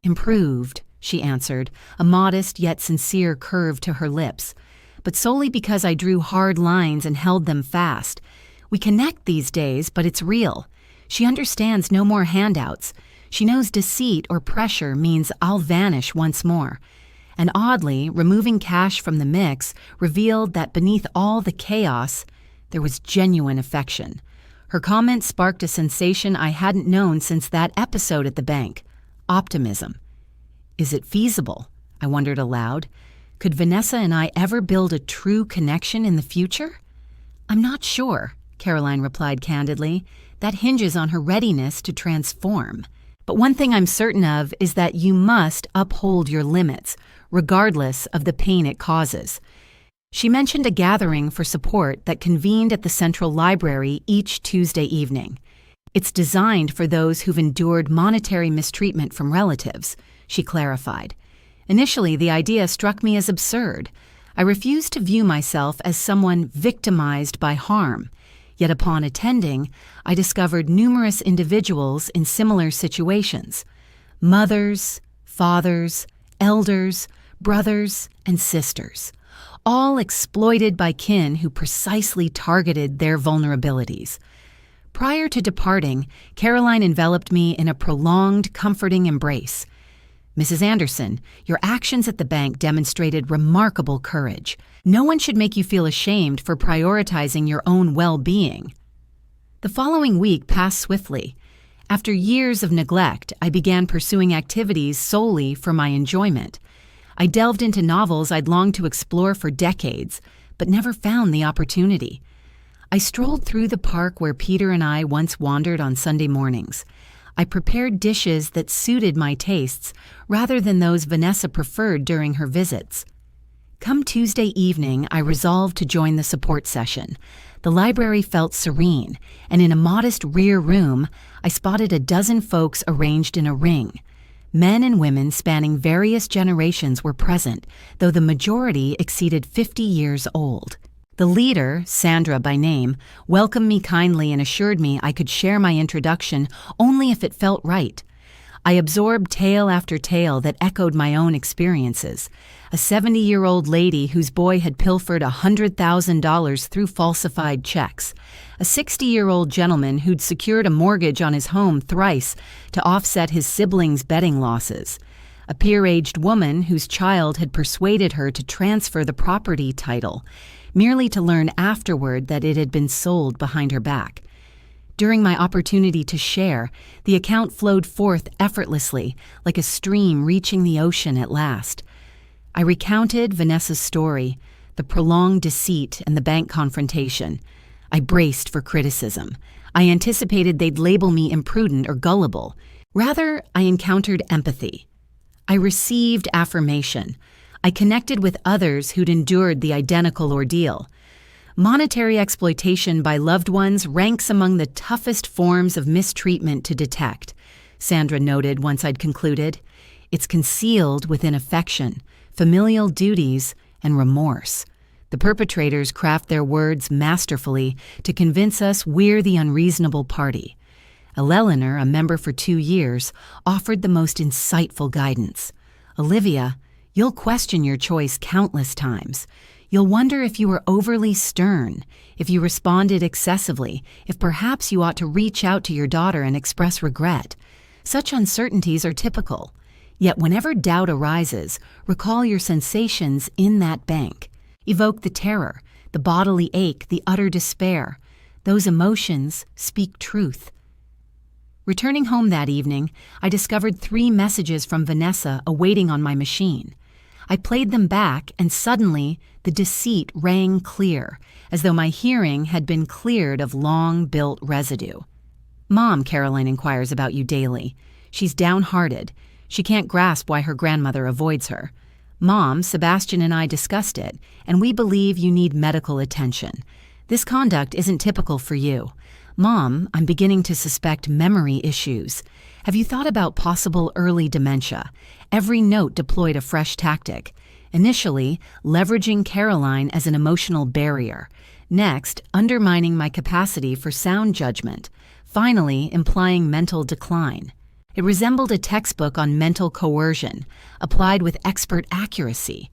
"Improved," she answered, a modest yet sincere curve to her lips. "But solely because I drew hard lines and held them fast. We connect these days, but it's real. She understands no more handouts. She knows deceit or pressure means I'll vanish once more." And oddly, removing cash from the mix revealed that beneath all the chaos, there was genuine affection. Her comment sparked a sensation I hadn't known since that episode at the bank: optimism. "Is it feasible?" I wondered aloud. Could Vanessa and I ever build a true connection in the future? "I'm not sure," Caroline replied candidly. "That hinges on her readiness to transform. But one thing I'm certain of is that you must uphold your limits, regardless of the pain it causes." She mentioned a gathering for support that convened at the Central Library each Tuesday evening. "It's designed for those who've endured monetary mistreatment from relatives," she clarified. Initially, the idea struck me as absurd. I refused to view myself as someone victimized by harm. Yet upon attending, I discovered numerous individuals in similar situations: mothers, fathers, elders, brothers, and sisters, all exploited by kin who precisely targeted their vulnerabilities. Prior to departing, Caroline enveloped me in a prolonged, comforting embrace. "Mrs. Anderson, your actions at the bank demonstrated remarkable courage. No one should make you feel ashamed for prioritizing your own well-being." The following week passed swiftly. After years of neglect, I began pursuing activities solely for my enjoyment. I delved into novels I'd longed to explore for decades, but never found the opportunity. I strolled through the park where Peter and I once wandered on Sunday mornings. I prepared dishes that suited my tastes rather than those Vanessa preferred during her visits. Come Tuesday evening, I resolved to join the support session. The library felt serene, and in a modest rear room, I spotted a dozen folks arranged in a ring. Men and women spanning various generations were present, though the majority exceeded 50 years old. The leader, Sandra by name, welcomed me kindly and assured me I could share my introduction only if it felt right. I absorbed tale after tale that echoed my own experiences. A 70-year-old lady whose boy had pilfered $100,000 through falsified checks. A 60-year-old gentleman who'd secured a mortgage on his home thrice to offset his siblings' betting losses. A peer-aged woman whose child had persuaded her to transfer the property title, merely to learn afterward that it had been sold behind her back. During my opportunity to share, the account flowed forth effortlessly, like a stream reaching the ocean at last. I recounted Vanessa's story, the prolonged deceit and the bank confrontation. I braced for criticism. I anticipated they'd label me imprudent or gullible. Rather, I encountered empathy. I received affirmation. I connected with others who'd endured the identical ordeal. Monetary exploitation by loved ones ranks among the toughest forms of mistreatment to detect, Sandra noted once I'd concluded. It's concealed within affection, familial duties, and remorse. The perpetrators craft their words masterfully to convince us we're the unreasonable party. Eleanor, a member for 2 years, offered the most insightful guidance. "Olivia, you'll question your choice countless times. You'll wonder if you were overly stern, if you responded excessively, if perhaps you ought to reach out to your daughter and express regret. Such uncertainties are typical. Yet whenever doubt arises, recall your sensations in that bank. Evoke the terror, the bodily ache, the utter despair. Those emotions speak truth." Returning home that evening, I discovered 3 messages from Vanessa awaiting on my machine. I played them back, and suddenly the deceit rang clear, as though my hearing had been cleared of long-built residue. "Mom," Caroline inquires about you daily. She's downhearted. She can't grasp why her grandmother avoids her. "Mom, Sebastian and I discussed it, and we believe you need medical attention. This conduct isn't typical for you. Mom, I'm beginning to suspect memory issues. Have you thought about possible early dementia?" Every note deployed a fresh tactic. Initially, leveraging Caroline as an emotional barrier. Next, undermining my capacity for sound judgment. Finally, implying mental decline. It resembled a textbook on mental coercion, applied with expert accuracy.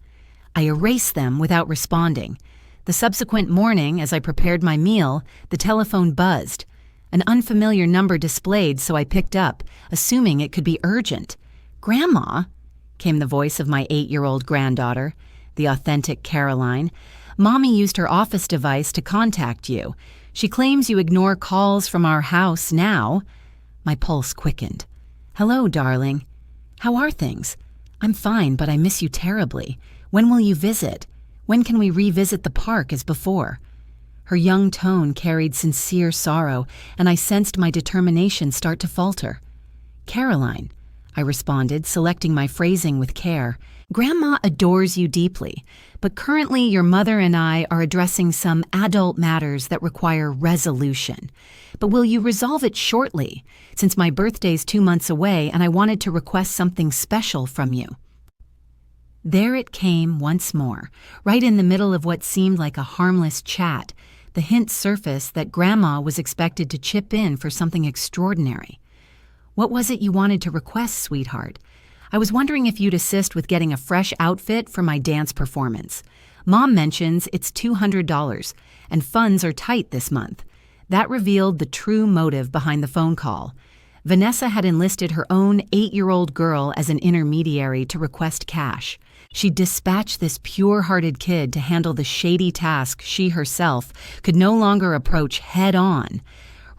I erased them without responding. The subsequent morning, as I prepared my meal, the telephone buzzed. An unfamiliar number displayed, so I picked up, assuming it could be urgent. "Grandma," came the voice of my 8-year-old granddaughter, the authentic Caroline. "Mommy used her office device to contact you. She claims you ignore calls from our house now." My pulse quickened. "Hello, darling. How are things?" "I'm fine, but I miss you terribly. When will you visit? When can we revisit the park as before?" Her young tone carried sincere sorrow, and I sensed my determination start to falter. "Caroline," I responded, selecting my phrasing with care, "Grandma adores you deeply, but currently your mother and I are addressing some adult matters that require resolution. But will you resolve it shortly, since my birthday's 2 months away and I wanted to request something special from you?" There it came once more, right in the middle of what seemed like a harmless chat. The hint surfaced that Grandma was expected to chip in for something extraordinary. "What was it you wanted to request, sweetheart? I was wondering if you'd assist with getting a fresh outfit for my dance performance. Mom mentions it's $200, and funds are tight this month." That revealed the true motive behind the phone call. Vanessa had enlisted her own 8-year-old girl as an intermediary to request cash. She dispatched this pure-hearted kid to handle the shady task she herself could no longer approach head-on.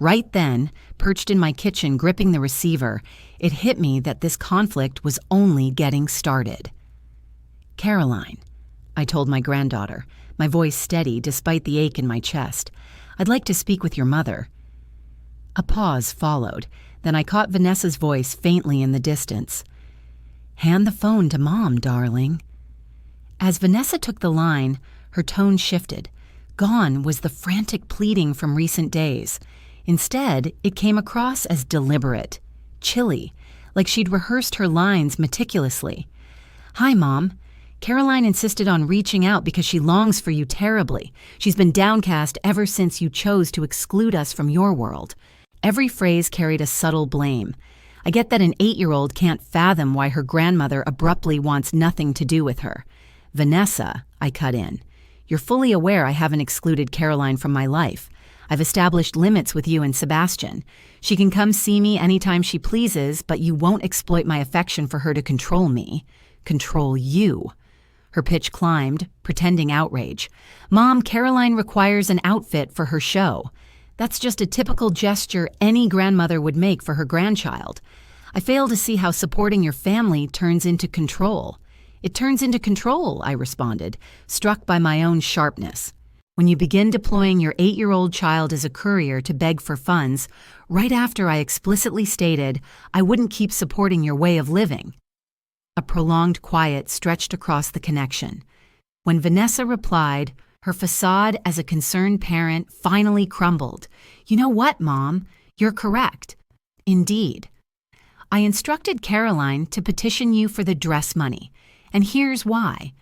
Right then, perched in my kitchen gripping the receiver, it hit me that this conflict was only getting started. "Caroline," I told my granddaughter, my voice steady despite the ache in my chest, "I'd like to speak with your mother." A pause followed, then I caught Vanessa's voice faintly in the distance. "Hand the phone to Mom, darling." As Vanessa took the line, her tone shifted. Gone was the frantic pleading from recent days. Instead, it came across as deliberate, chilly, like she'd rehearsed her lines meticulously. "Hi, Mom. Caroline insisted on reaching out because she longs for you terribly. She's been downcast ever since you chose to exclude us from your world." Every phrase carried a subtle blame. I get that an 8-year-old can't fathom why her grandmother abruptly wants nothing to do with her. "Vanessa," I cut in, "you're fully aware I haven't excluded Caroline from my life. I've established limits with you and Sebastian. She can come see me anytime she pleases, but you won't exploit my affection for her to control me. Control you." Her pitch climbed, pretending outrage. "Mom, Caroline requires an outfit for her show. That's just a typical gesture any grandmother would make for her grandchild. I fail to see how supporting your family turns into control." "It turns into control," I responded, struck by my own sharpness. "When you begin deploying your 8-year-old child as a courier to beg for funds, right after I explicitly stated I wouldn't keep supporting your way of living." A prolonged quiet stretched across the connection. When Vanessa replied, her facade as a concerned parent finally crumbled. "You know what, Mom? You're correct." "Indeed." "I instructed Caroline to petition you for the dress money, and here's why.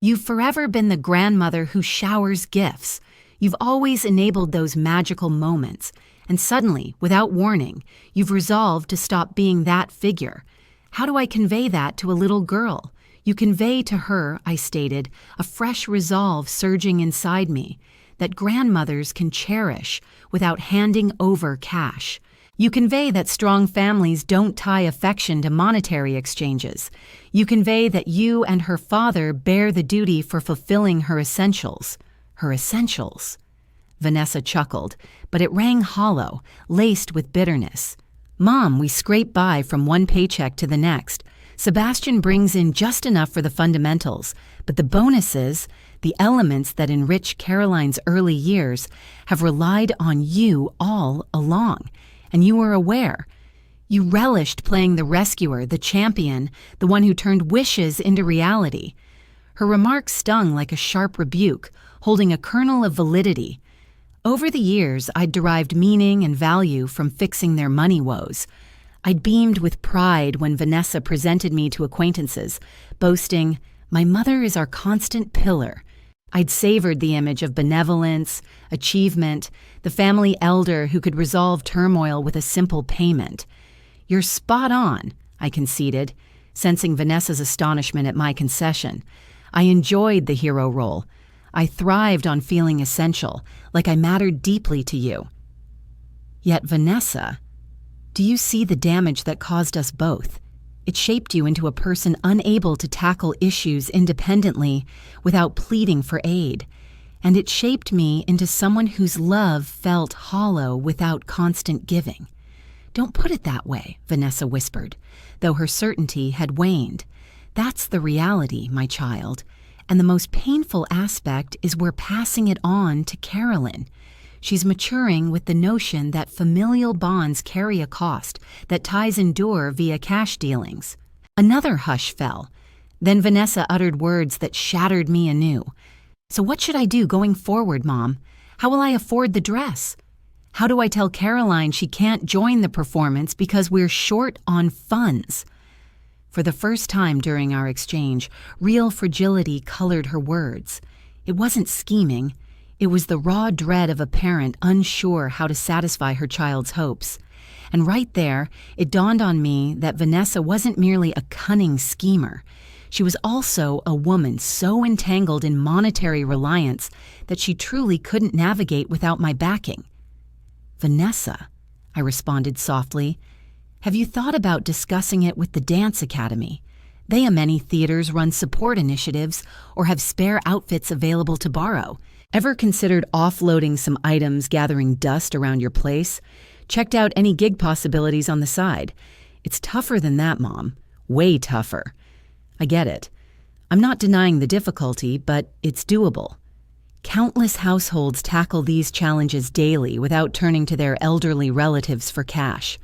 You've forever been the grandmother who showers gifts. You've always enabled those magical moments, and suddenly, without warning, you've resolved to stop being that figure. How do I convey that to a little girl? You convey to her," I stated, a fresh resolve surging inside me, "that grandmothers can cherish without handing over cash. You convey that strong families don't tie affection to monetary exchanges. You convey that you and her father bear the duty for fulfilling her essentials." Her essentials. Vanessa chuckled, but it rang hollow, laced with bitterness. "Mom, we scrape by from one paycheck to the next. Sebastian brings in just enough for the fundamentals, but the bonuses, the elements that enrich Caroline's early years, have relied on you all along. And you were aware. You relished playing the rescuer, the champion, the one who turned wishes into reality." Her remark stung like a sharp rebuke, holding a kernel of validity. Over the years, I'd derived meaning and value from fixing their money woes. I'd beamed with pride when Vanessa presented me to acquaintances, boasting, "My mother is our constant pillar." I'd savored the image of benevolence, achievement, the family elder who could resolve turmoil with a simple payment. "You're spot on," I conceded, sensing Vanessa's astonishment at my concession. I enjoyed the hero role. I thrived on feeling essential, like I mattered deeply to you. Yet, Vanessa, do you see the damage that caused us both? It shaped you into a person unable to tackle issues independently without pleading for aid. And it shaped me into someone whose love felt hollow without constant giving. "Don't put it that way," Vanessa whispered, though her certainty had waned. "That's the reality, my child. And the most painful aspect is we're passing it on to Carolyn. She's maturing with the notion that familial bonds carry a cost, that ties endure via cash dealings." Another hush fell. Then Vanessa uttered words that shattered me anew. "So what should I do going forward, Mom? How will I afford the dress? How do I tell Caroline she can't join the performance because we're short on funds?" For the first time during our exchange, real fragility colored her words. It wasn't scheming. It was the raw dread of a parent unsure how to satisfy her child's hopes. And right there, it dawned on me that Vanessa wasn't merely a cunning schemer. She was also a woman so entangled in monetary reliance that she truly couldn't navigate without my backing. "Vanessa," I responded softly, "have you thought about discussing it with the Dance Academy? They and many theaters run support initiatives or have spare outfits available to borrow. Ever considered offloading some items gathering dust around your place? Checked out any gig possibilities on the side? It's tougher than that, Mom. Way tougher." I get it. I'm not denying the difficulty, but it's doable. Countless households tackle these challenges daily without turning to their elderly relatives for cash.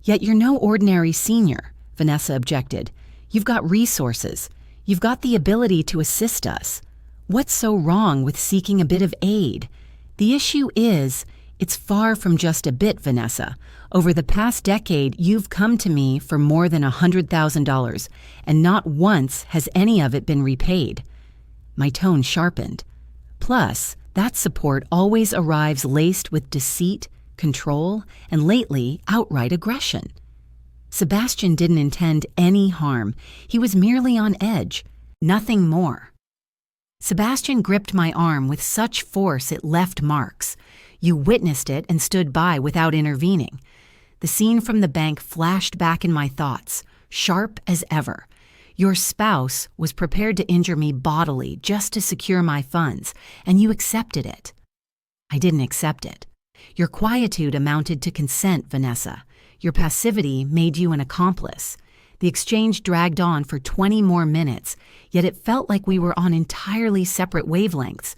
"Yet you're no ordinary senior," Vanessa objected. "You've got resources. You've got the ability to assist us. What's so wrong with seeking a bit of aid? The issue is, it's far from just a bit, Vanessa. Over the past decade, you've come to me for more than $100,000, and not once has any of it been repaid." My tone sharpened. Plus, that support always arrives laced with deceit, control, and lately, outright aggression. Sebastian didn't intend any harm. He was merely on edge. Nothing more. Sebastian gripped my arm with such force it left marks. You witnessed it and stood by without intervening. The scene from the bank flashed back in my thoughts, sharp as ever. Your spouse was prepared to injure me bodily just to secure my funds, and you accepted it. I didn't accept it. Your quietude amounted to consent, Vanessa. Your passivity made you an accomplice. The exchange dragged on for 20 more minutes, yet it felt like we were on entirely separate wavelengths.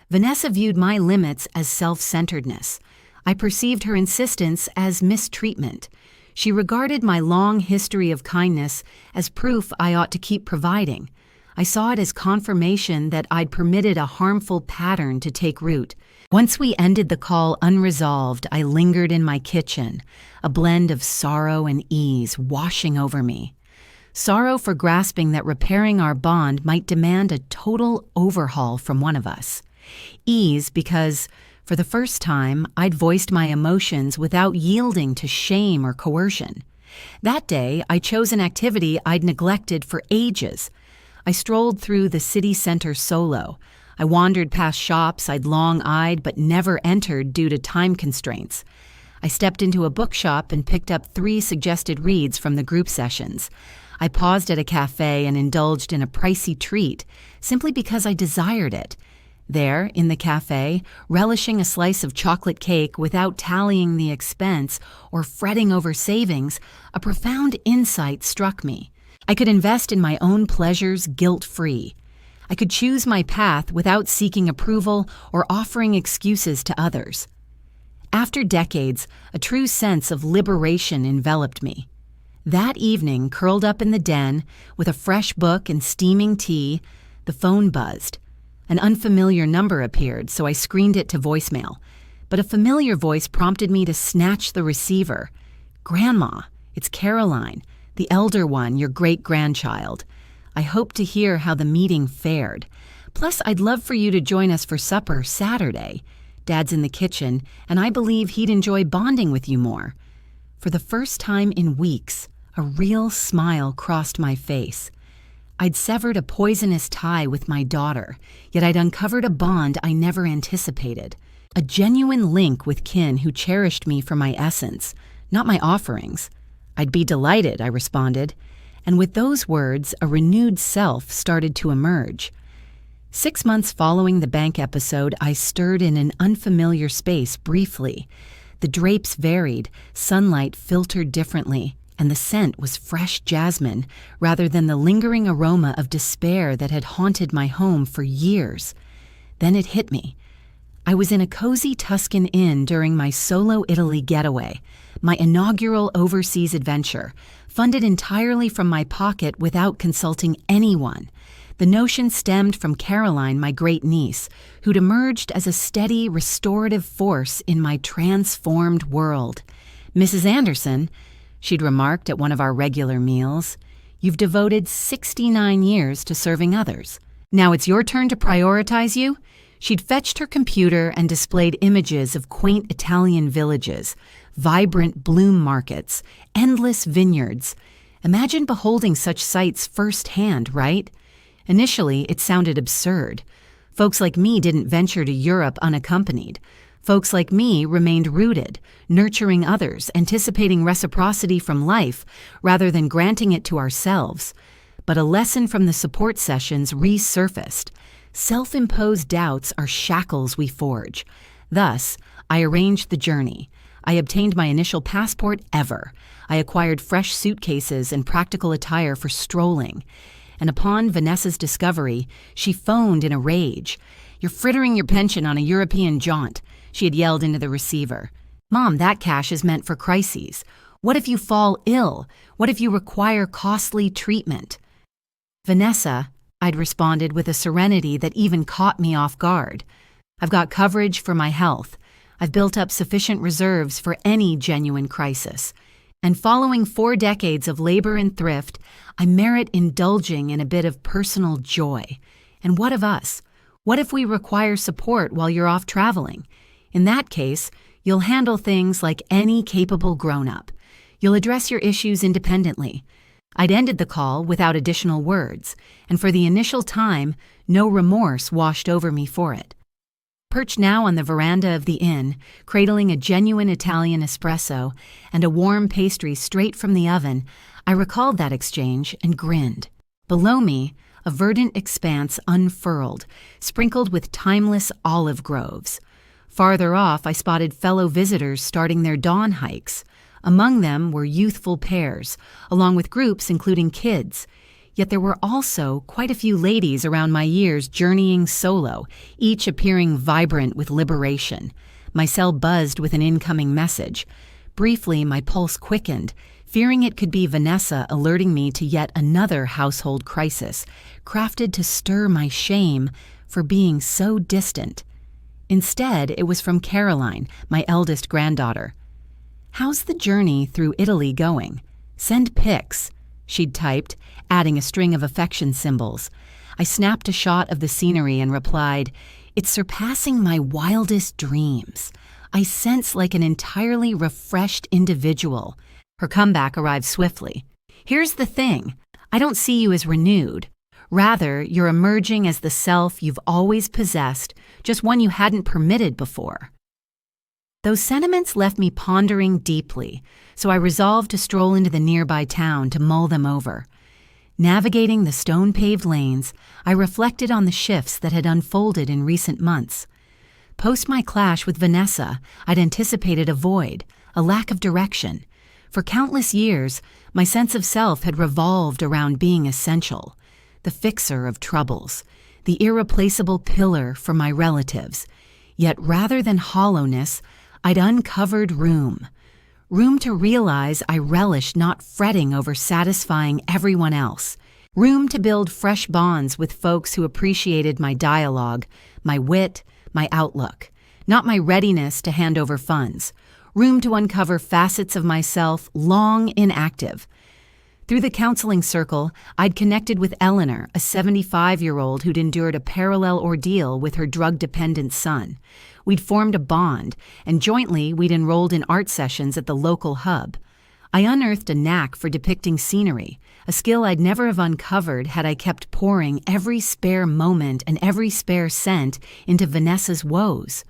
Vanessa viewed my limits as self-centeredness. I perceived her insistence as mistreatment. She regarded my long history of kindness as proof I ought to keep providing. I saw it as confirmation that I'd permitted a harmful pattern to take root. Once we ended the call unresolved, I lingered in my kitchen, a blend of sorrow and ease washing over me. Sorrow for grasping that repairing our bond might demand a total overhaul from one of us. Ease because, for the first time, I'd voiced my emotions without yielding to shame or coercion. That day, I chose an activity I'd neglected for ages. I strolled through the city center solo. I wandered past shops I'd long eyed but never entered due to time constraints. I stepped into a bookshop and picked up 3 suggested reads from the group sessions. I paused at a cafe and indulged in a pricey treat, simply because I desired it. There, in the cafe, relishing a slice of chocolate cake without tallying the expense or fretting over savings, a profound insight struck me. I could invest in my own pleasures guilt-free. I could choose my path without seeking approval or offering excuses to others. After decades, a true sense of liberation enveloped me. That evening, curled up in the den, with a fresh book and steaming tea, the phone buzzed. An unfamiliar number appeared, so I screened it to voicemail. But a familiar voice prompted me to snatch the receiver. "Grandma, it's Caroline, the elder one, your great-grandchild. I hope to hear how the meeting fared. Plus, I'd love for you to join us for supper Saturday. Dad's in the kitchen, and I believe he'd enjoy bonding with you more." For the first time in weeks, a real smile crossed my face. I'd severed a poisonous tie with my daughter, yet I'd uncovered a bond I never anticipated. A genuine link with kin who cherished me for my essence, not my offerings. "I'd be delighted," I responded. And with those words, a renewed self started to emerge. 6 months following the bank episode, I stirred in an unfamiliar space briefly. The drapes varied, sunlight filtered differently, and the scent was fresh jasmine rather than the lingering aroma of despair that had haunted my home for years. Then it hit me. I was in a cozy Tuscan inn during my solo Italy getaway, my inaugural overseas adventure, funded entirely from my pocket without consulting anyone. The notion stemmed from Caroline, my great-niece, who'd emerged as a steady, restorative force in my transformed world. "Mrs. Anderson," she'd remarked at one of our regular meals, You've devoted 69 years to serving others. Now it's your turn to prioritize you? She'd fetched her computer and displayed images of quaint Italian villages, vibrant bloom markets, endless vineyards. Imagine beholding such sights firsthand, right? Initially, it sounded absurd. Folks like me didn't venture to Europe unaccompanied. Folks like me remained rooted, nurturing others, anticipating reciprocity from life rather than granting it to ourselves. But a lesson from the support sessions resurfaced. Self-imposed doubts are shackles we forge. Thus, I arranged the journey. I obtained my initial passport ever. I acquired fresh suitcases and practical attire for strolling. And upon Vanessa's discovery, she phoned in a rage. "You're frittering your pension on a European jaunt," she had yelled into the receiver. "Mom, that cash is meant for crises. What if you fall ill? What if you require costly treatment?" "Vanessa," I'd responded with a serenity that even caught me off guard. "I've got coverage for my health. I've built up sufficient reserves for any genuine crisis. And following 4 decades of labor and thrift, I merit indulging in a bit of personal joy. And what of us? What if we require support while you're off traveling? In that case, you'll handle things like any capable grown-up. You'll address your issues independently." I'd ended the call without additional words, and for the initial time, no remorse washed over me for it. Perched now on the veranda of the inn, cradling a genuine Italian espresso and a warm pastry straight from the oven, I recalled that exchange and grinned. Below me, a verdant expanse unfurled, sprinkled with timeless olive groves. Farther off, I spotted fellow visitors starting their dawn hikes. Among them were youthful pairs, along with groups including kids. Yet there were also quite a few ladies around my years journeying solo, each appearing vibrant with liberation. My cell buzzed with an incoming message. Briefly, my pulse quickened, fearing it could be Vanessa alerting me to yet another household crisis, crafted to stir my shame for being so distant. Instead, it was from Caroline, my eldest granddaughter. "How's the journey through Italy going? Send pics," she'd typed, adding a string of affection symbols. I snapped a shot of the scenery and replied, "It's surpassing my wildest dreams. I sense like an entirely refreshed individual." Her comeback arrived swiftly. "Here's the thing. I don't see you as renewed. Rather, you're emerging as the self you've always possessed, just one you hadn't permitted before." Those sentiments left me pondering deeply, so I resolved to stroll into the nearby town to mull them over. Navigating the stone-paved lanes, I reflected on the shifts that had unfolded in recent months. Post my clash with Vanessa, I'd anticipated a void, a lack of direction. For countless years, my sense of self had revolved around being essential, the fixer of troubles, the irreplaceable pillar for my relatives. Yet rather than hollowness, I'd uncovered room to realize I relished not fretting over satisfying everyone else, room to build fresh bonds with folks who appreciated my dialogue, my wit, my outlook, not my readiness to hand over funds, room to uncover facets of myself long inactive. Through the counseling circle, I'd connected with Eleanor, a 75-year-old who'd endured a parallel ordeal with her drug-dependent son. We'd formed a bond, and jointly we'd enrolled in art sessions at the local hub. I unearthed a knack for depicting scenery, a skill I'd never have uncovered had I kept pouring every spare moment and every spare cent into Vanessa's woes.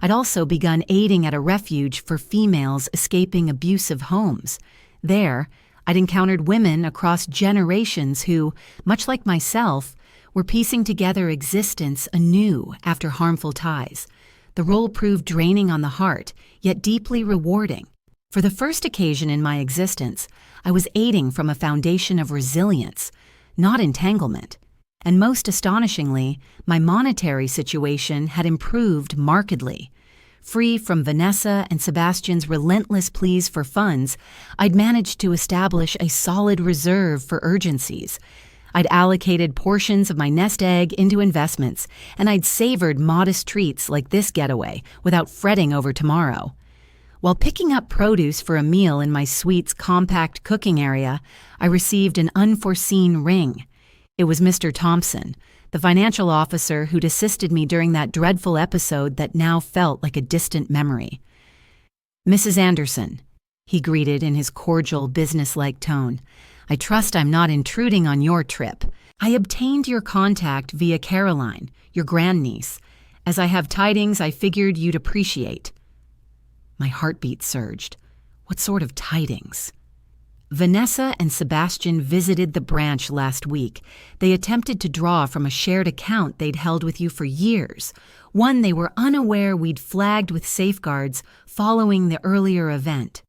I'd also begun aiding at a refuge for females escaping abusive homes. There, I'd encountered women across generations who, much like myself, were piecing together existence anew after harmful ties. The role proved draining on the heart, yet deeply rewarding. For the first occasion in my existence, I was aiding from a foundation of resilience, not entanglement. And most astonishingly, my monetary situation had improved markedly. Free from Vanessa and Sebastian's relentless pleas for funds, I'd managed to establish a solid reserve for urgencies. I'd allocated portions of my nest egg into investments, and I'd savored modest treats like this getaway without fretting over tomorrow. While picking up produce for a meal in my suite's compact cooking area, I received an unforeseen ring. It was Mr. Thompson, the financial officer who'd assisted me during that dreadful episode that now felt like a distant memory. "Mrs. Anderson," he greeted in his cordial, businesslike tone, "I trust I'm not intruding on your trip. I obtained your contact via Caroline, your grandniece. As I have tidings I figured you'd appreciate." My heartbeat surged. What sort of tidings? "Vanessa and Sebastian visited the branch last week. They attempted to draw from a shared account they'd held with you for years, one they were unaware we'd flagged with safeguards following the earlier event."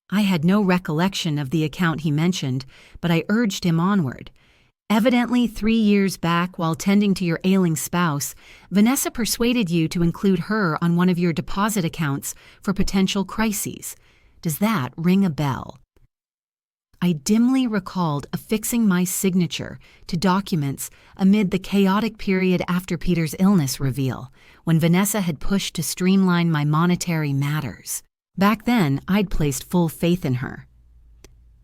I had no recollection of the account he mentioned, but I urged him onward. "Evidently 3 years back, while tending to your ailing spouse, Vanessa persuaded you to include her on one of your deposit accounts for potential crises. Does that ring a bell?" I dimly recalled affixing my signature to documents amid the chaotic period after Peter's illness reveal, when Vanessa had pushed to streamline my monetary matters. Back then, I'd placed full faith in her.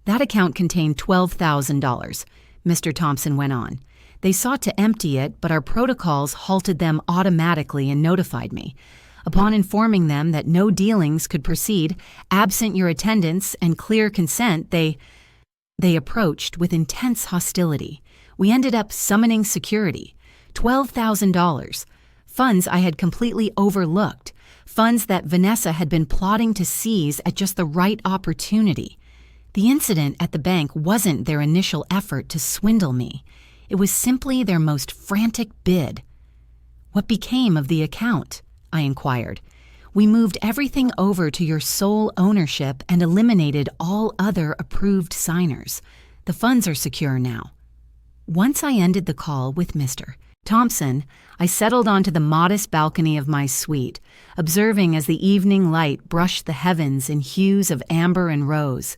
"That account contained $12,000, Mr. Thompson went on. "They sought to empty it, but our protocols halted them automatically and notified me. Upon informing them that no dealings could proceed, absent your attendance and clear consent, they approached with intense hostility. We ended up summoning security. $12,000. Funds I had completely overlooked. Funds that Vanessa had been plotting to seize at just the right opportunity. The incident at the bank wasn't their initial effort to swindle me. It was simply their most frantic bid." "What became of the account?" I inquired. "We moved everything over to your sole ownership and eliminated all other approved signers. The funds are secure now." Once I ended the call with Mr. Thompson, I settled onto the modest balcony of my suite, observing as the evening light brushed the heavens in hues of amber and rose.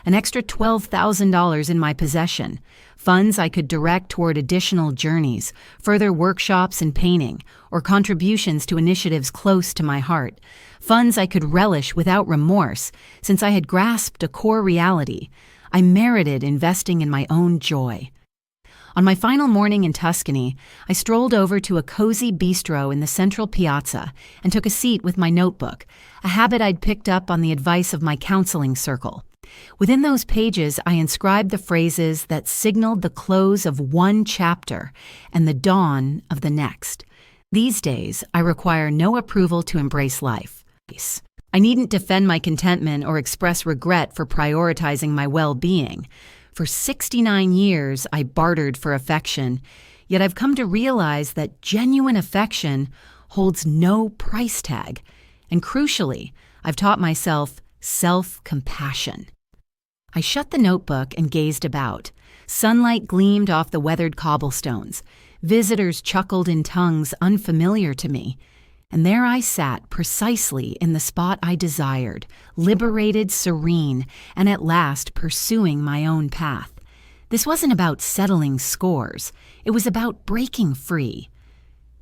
An extra $12,000 in my possession, funds I could direct toward additional journeys, further workshops and painting, or contributions to initiatives close to my heart. Funds I could relish without remorse, since I had grasped a core reality. I merited investing in my own joy. On my final morning in Tuscany, I strolled over to a cozy bistro in the central piazza and took a seat with my notebook, a habit I'd picked up on the advice of my counseling circle. Within those pages, I inscribed the phrases that signaled the close of one chapter and the dawn of the next. These days, I require no approval to embrace life. I needn't defend my contentment or express regret for prioritizing my well-being. For 69 years, I bartered for affection, yet I've come to realize that genuine affection holds no price tag. And crucially, I've taught myself self-compassion. I shut the notebook and gazed about. Sunlight gleamed off the weathered cobblestones. Visitors chuckled in tongues unfamiliar to me. And there I sat precisely in the spot I desired, liberated, serene, and at last pursuing my own path. This wasn't about settling scores. It was about breaking free.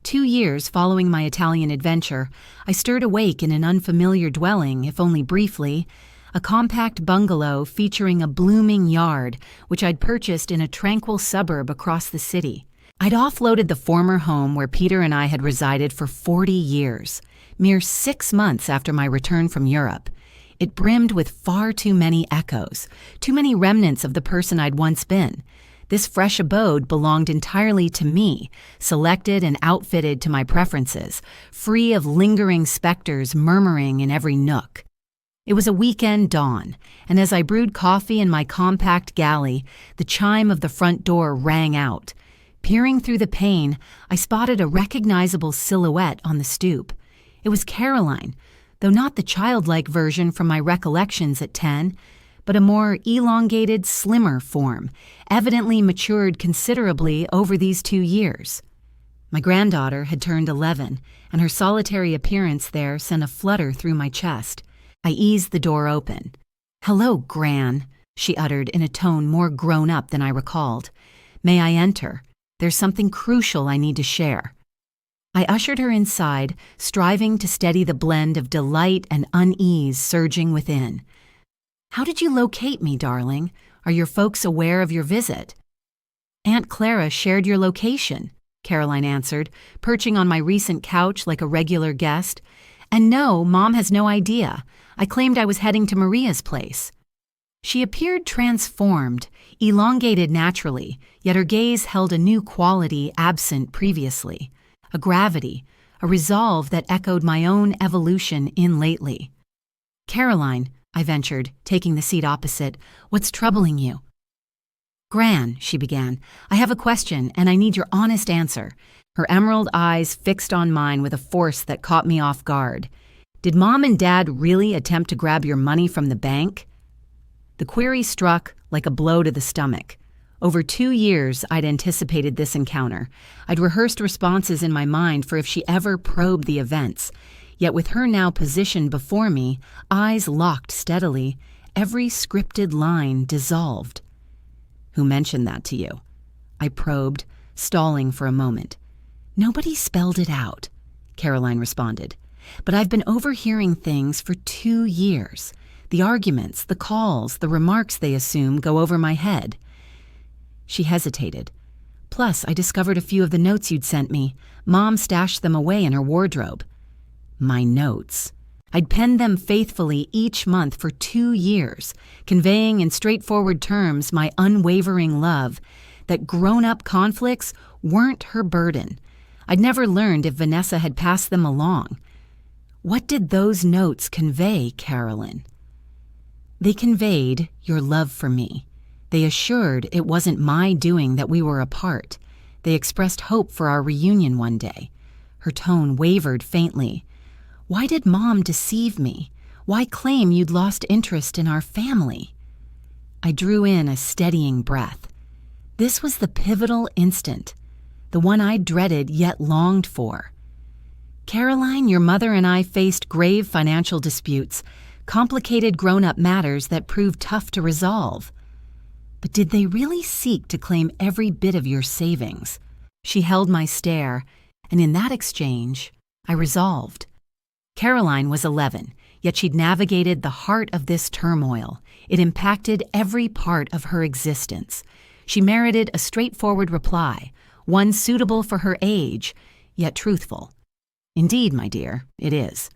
2 years following my Italian adventure, I stirred awake in an unfamiliar dwelling, if only briefly, a compact bungalow featuring a blooming yard, which I'd purchased in a tranquil suburb across the city. I'd offloaded the former home where Peter and I had resided for 40 years, mere 6 months after my return from Europe. It brimmed with far too many echoes, too many remnants of the person I'd once been. This fresh abode belonged entirely to me, selected and outfitted to my preferences, free of lingering specters murmuring in every nook. It was a weekend dawn, and as I brewed coffee in my compact galley, the chime of the front door rang out. Peering through the pane, I spotted a recognizable silhouette on the stoop. It was Caroline, though not the childlike version from my recollections at 10, but a more elongated, slimmer form, evidently matured considerably over these 2 years. My granddaughter had turned 11, and her solitary appearance there sent a flutter through my chest. I eased the door open. "Hello, Gran," she uttered in a tone more grown up than I recalled. "May I enter? There's something crucial I need to share." I ushered her inside, striving to steady the blend of delight and unease surging within. "How did you locate me, darling? Are your folks aware of your visit?" "Aunt Clara shared your location," Caroline answered, perching on my recent couch like a regular guest. "And no, Mom has no idea. I claimed I was heading to Maria's place." She appeared transformed, elongated naturally, yet her gaze held a new quality absent previously, a gravity, a resolve that echoed my own evolution in lately. "Caroline," I ventured, taking the seat opposite, "what's troubling you?" "Gran," she began, "I have a question and I need your honest answer." Her emerald eyes fixed on mine with a force that caught me off guard. "Did Mom and Dad really attempt to grab your money from the bank?" The query struck like a blow to the stomach. Over 2 years, I'd anticipated this encounter. I'd rehearsed responses in my mind for if she ever probed the events. Yet with her now positioned before me, eyes locked steadily, every scripted line dissolved. "Who mentioned that to you?" I probed, stalling for a moment. "Nobody spelled it out," Caroline responded. "But I've been overhearing things for 2 years. The arguments, the calls, the remarks they assume go over my head." She hesitated. "Plus, I discovered a few of the notes you'd sent me. Mom stashed them away in her wardrobe." My notes. I'd penned them faithfully each month for 2 years, conveying in straightforward terms my unwavering love, that grown-up conflicts weren't her burden. I'd never learned if Vanessa had passed them along. What did those notes convey, Carolyn? They conveyed your love for me. They assured it wasn't my doing that we were apart. They expressed hope for our reunion one day. Her tone wavered faintly. "Why did Mom deceive me? Why claim you'd lost interest in our family?" I drew in a steadying breath. This was the pivotal instant, the one I dreaded yet longed for. "Caroline, your mother and I faced grave financial disputes, complicated grown-up matters that proved tough to resolve. But did they really seek to claim every bit of your savings?" She held my stare, and in that exchange, I resolved. Caroline was 11, yet she'd navigated the heart of this turmoil. It impacted every part of her existence. She merited a straightforward reply, one suitable for her age, yet truthful. "Indeed, my dear, it is."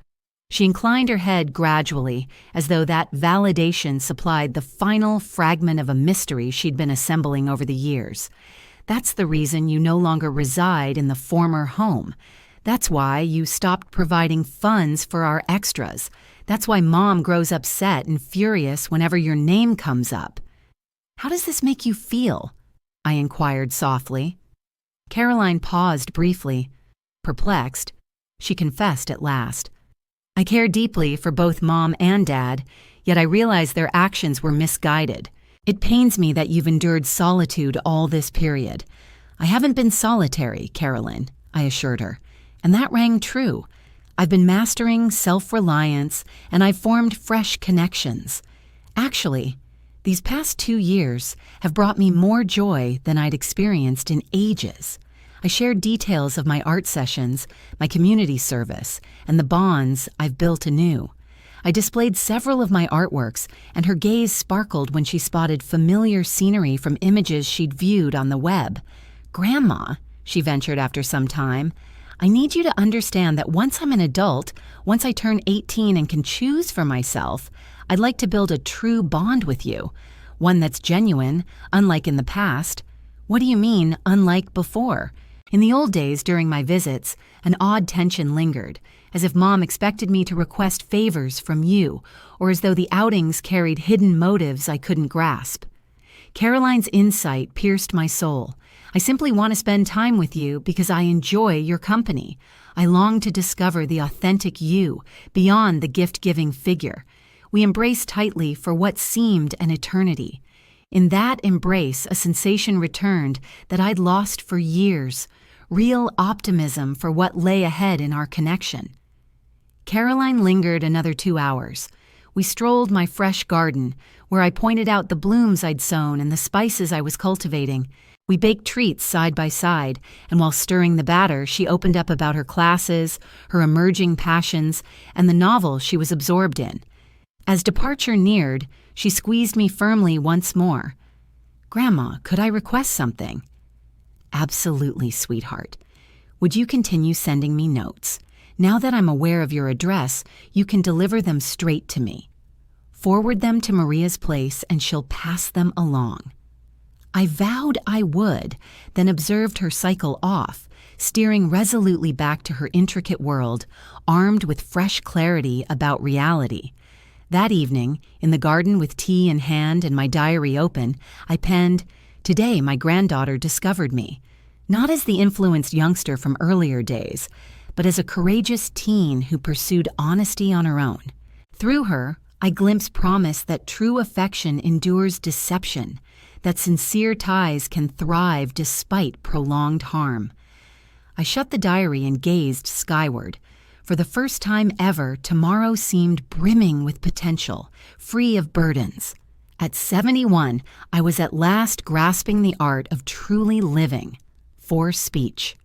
She inclined her head gradually, as though that validation supplied the final fragment of a mystery she'd been assembling over the years. "That's the reason you no longer reside in the former home. That's why you stopped providing funds for our extras. That's why Mom grows upset and furious whenever your name comes up." "How does this make you feel?" I inquired softly. Caroline paused briefly. Perplexed, she confessed at last. "I care deeply for both Mom and Dad, yet I realize their actions were misguided. It pains me that you've endured solitude all this period." "I haven't been solitary, Carolyn," I assured her, and that rang true. I've been mastering self-reliance, and I've formed fresh connections. Actually, these past 2 years have brought me more joy than I'd experienced in ages. I shared details of my art sessions, my community service, and the bonds I've built anew. I displayed several of my artworks, and her gaze sparkled when she spotted familiar scenery from images she'd viewed on the web. "Grandma," she ventured after some time, "I need you to understand that once I'm an adult, once I turn 18 and can choose for myself, I'd like to build a true bond with you, one that's genuine, unlike in the past." "What do you mean, unlike before?" In the old days during my visits, an odd tension lingered, as if Mom expected me to request favors from you, or as though the outings carried hidden motives I couldn't grasp. Caroline's insight pierced my soul. "I simply want to spend time with you because I enjoy your company. I long to discover the authentic you, beyond the gift-giving figure." We embraced tightly for what seemed an eternity. In that embrace, a sensation returned that I'd lost for years, real optimism for what lay ahead in our connection. Caroline lingered another 2 hours. We strolled my fresh garden, where I pointed out the blooms I'd sown and the spices I was cultivating. We baked treats side by side, and while stirring the batter, she opened up about her classes, her emerging passions, and the novel she was absorbed in. As departure neared, she squeezed me firmly once more. "Grandma, could I request something?" "Absolutely, sweetheart. Would you continue sending me notes? Now that I'm aware of your address, you can deliver them straight to me. Forward them to Maria's place and she'll pass them along." I vowed I would, then observed her cycle off, steering resolutely back to her intricate world, armed with fresh clarity about reality. That evening, in the garden with tea in hand and my diary open, I penned, "Today my granddaughter discovered me," not as the influenced youngster from earlier days, but as a courageous teen who pursued honesty on her own. Through her, I glimpsed promise that true affection endures deception, that sincere ties can thrive despite prolonged harm. I shut the diary and gazed skyward. For the first time ever, tomorrow seemed brimming with potential, free of burdens. At 71, I was at last grasping the art of truly living. For speech.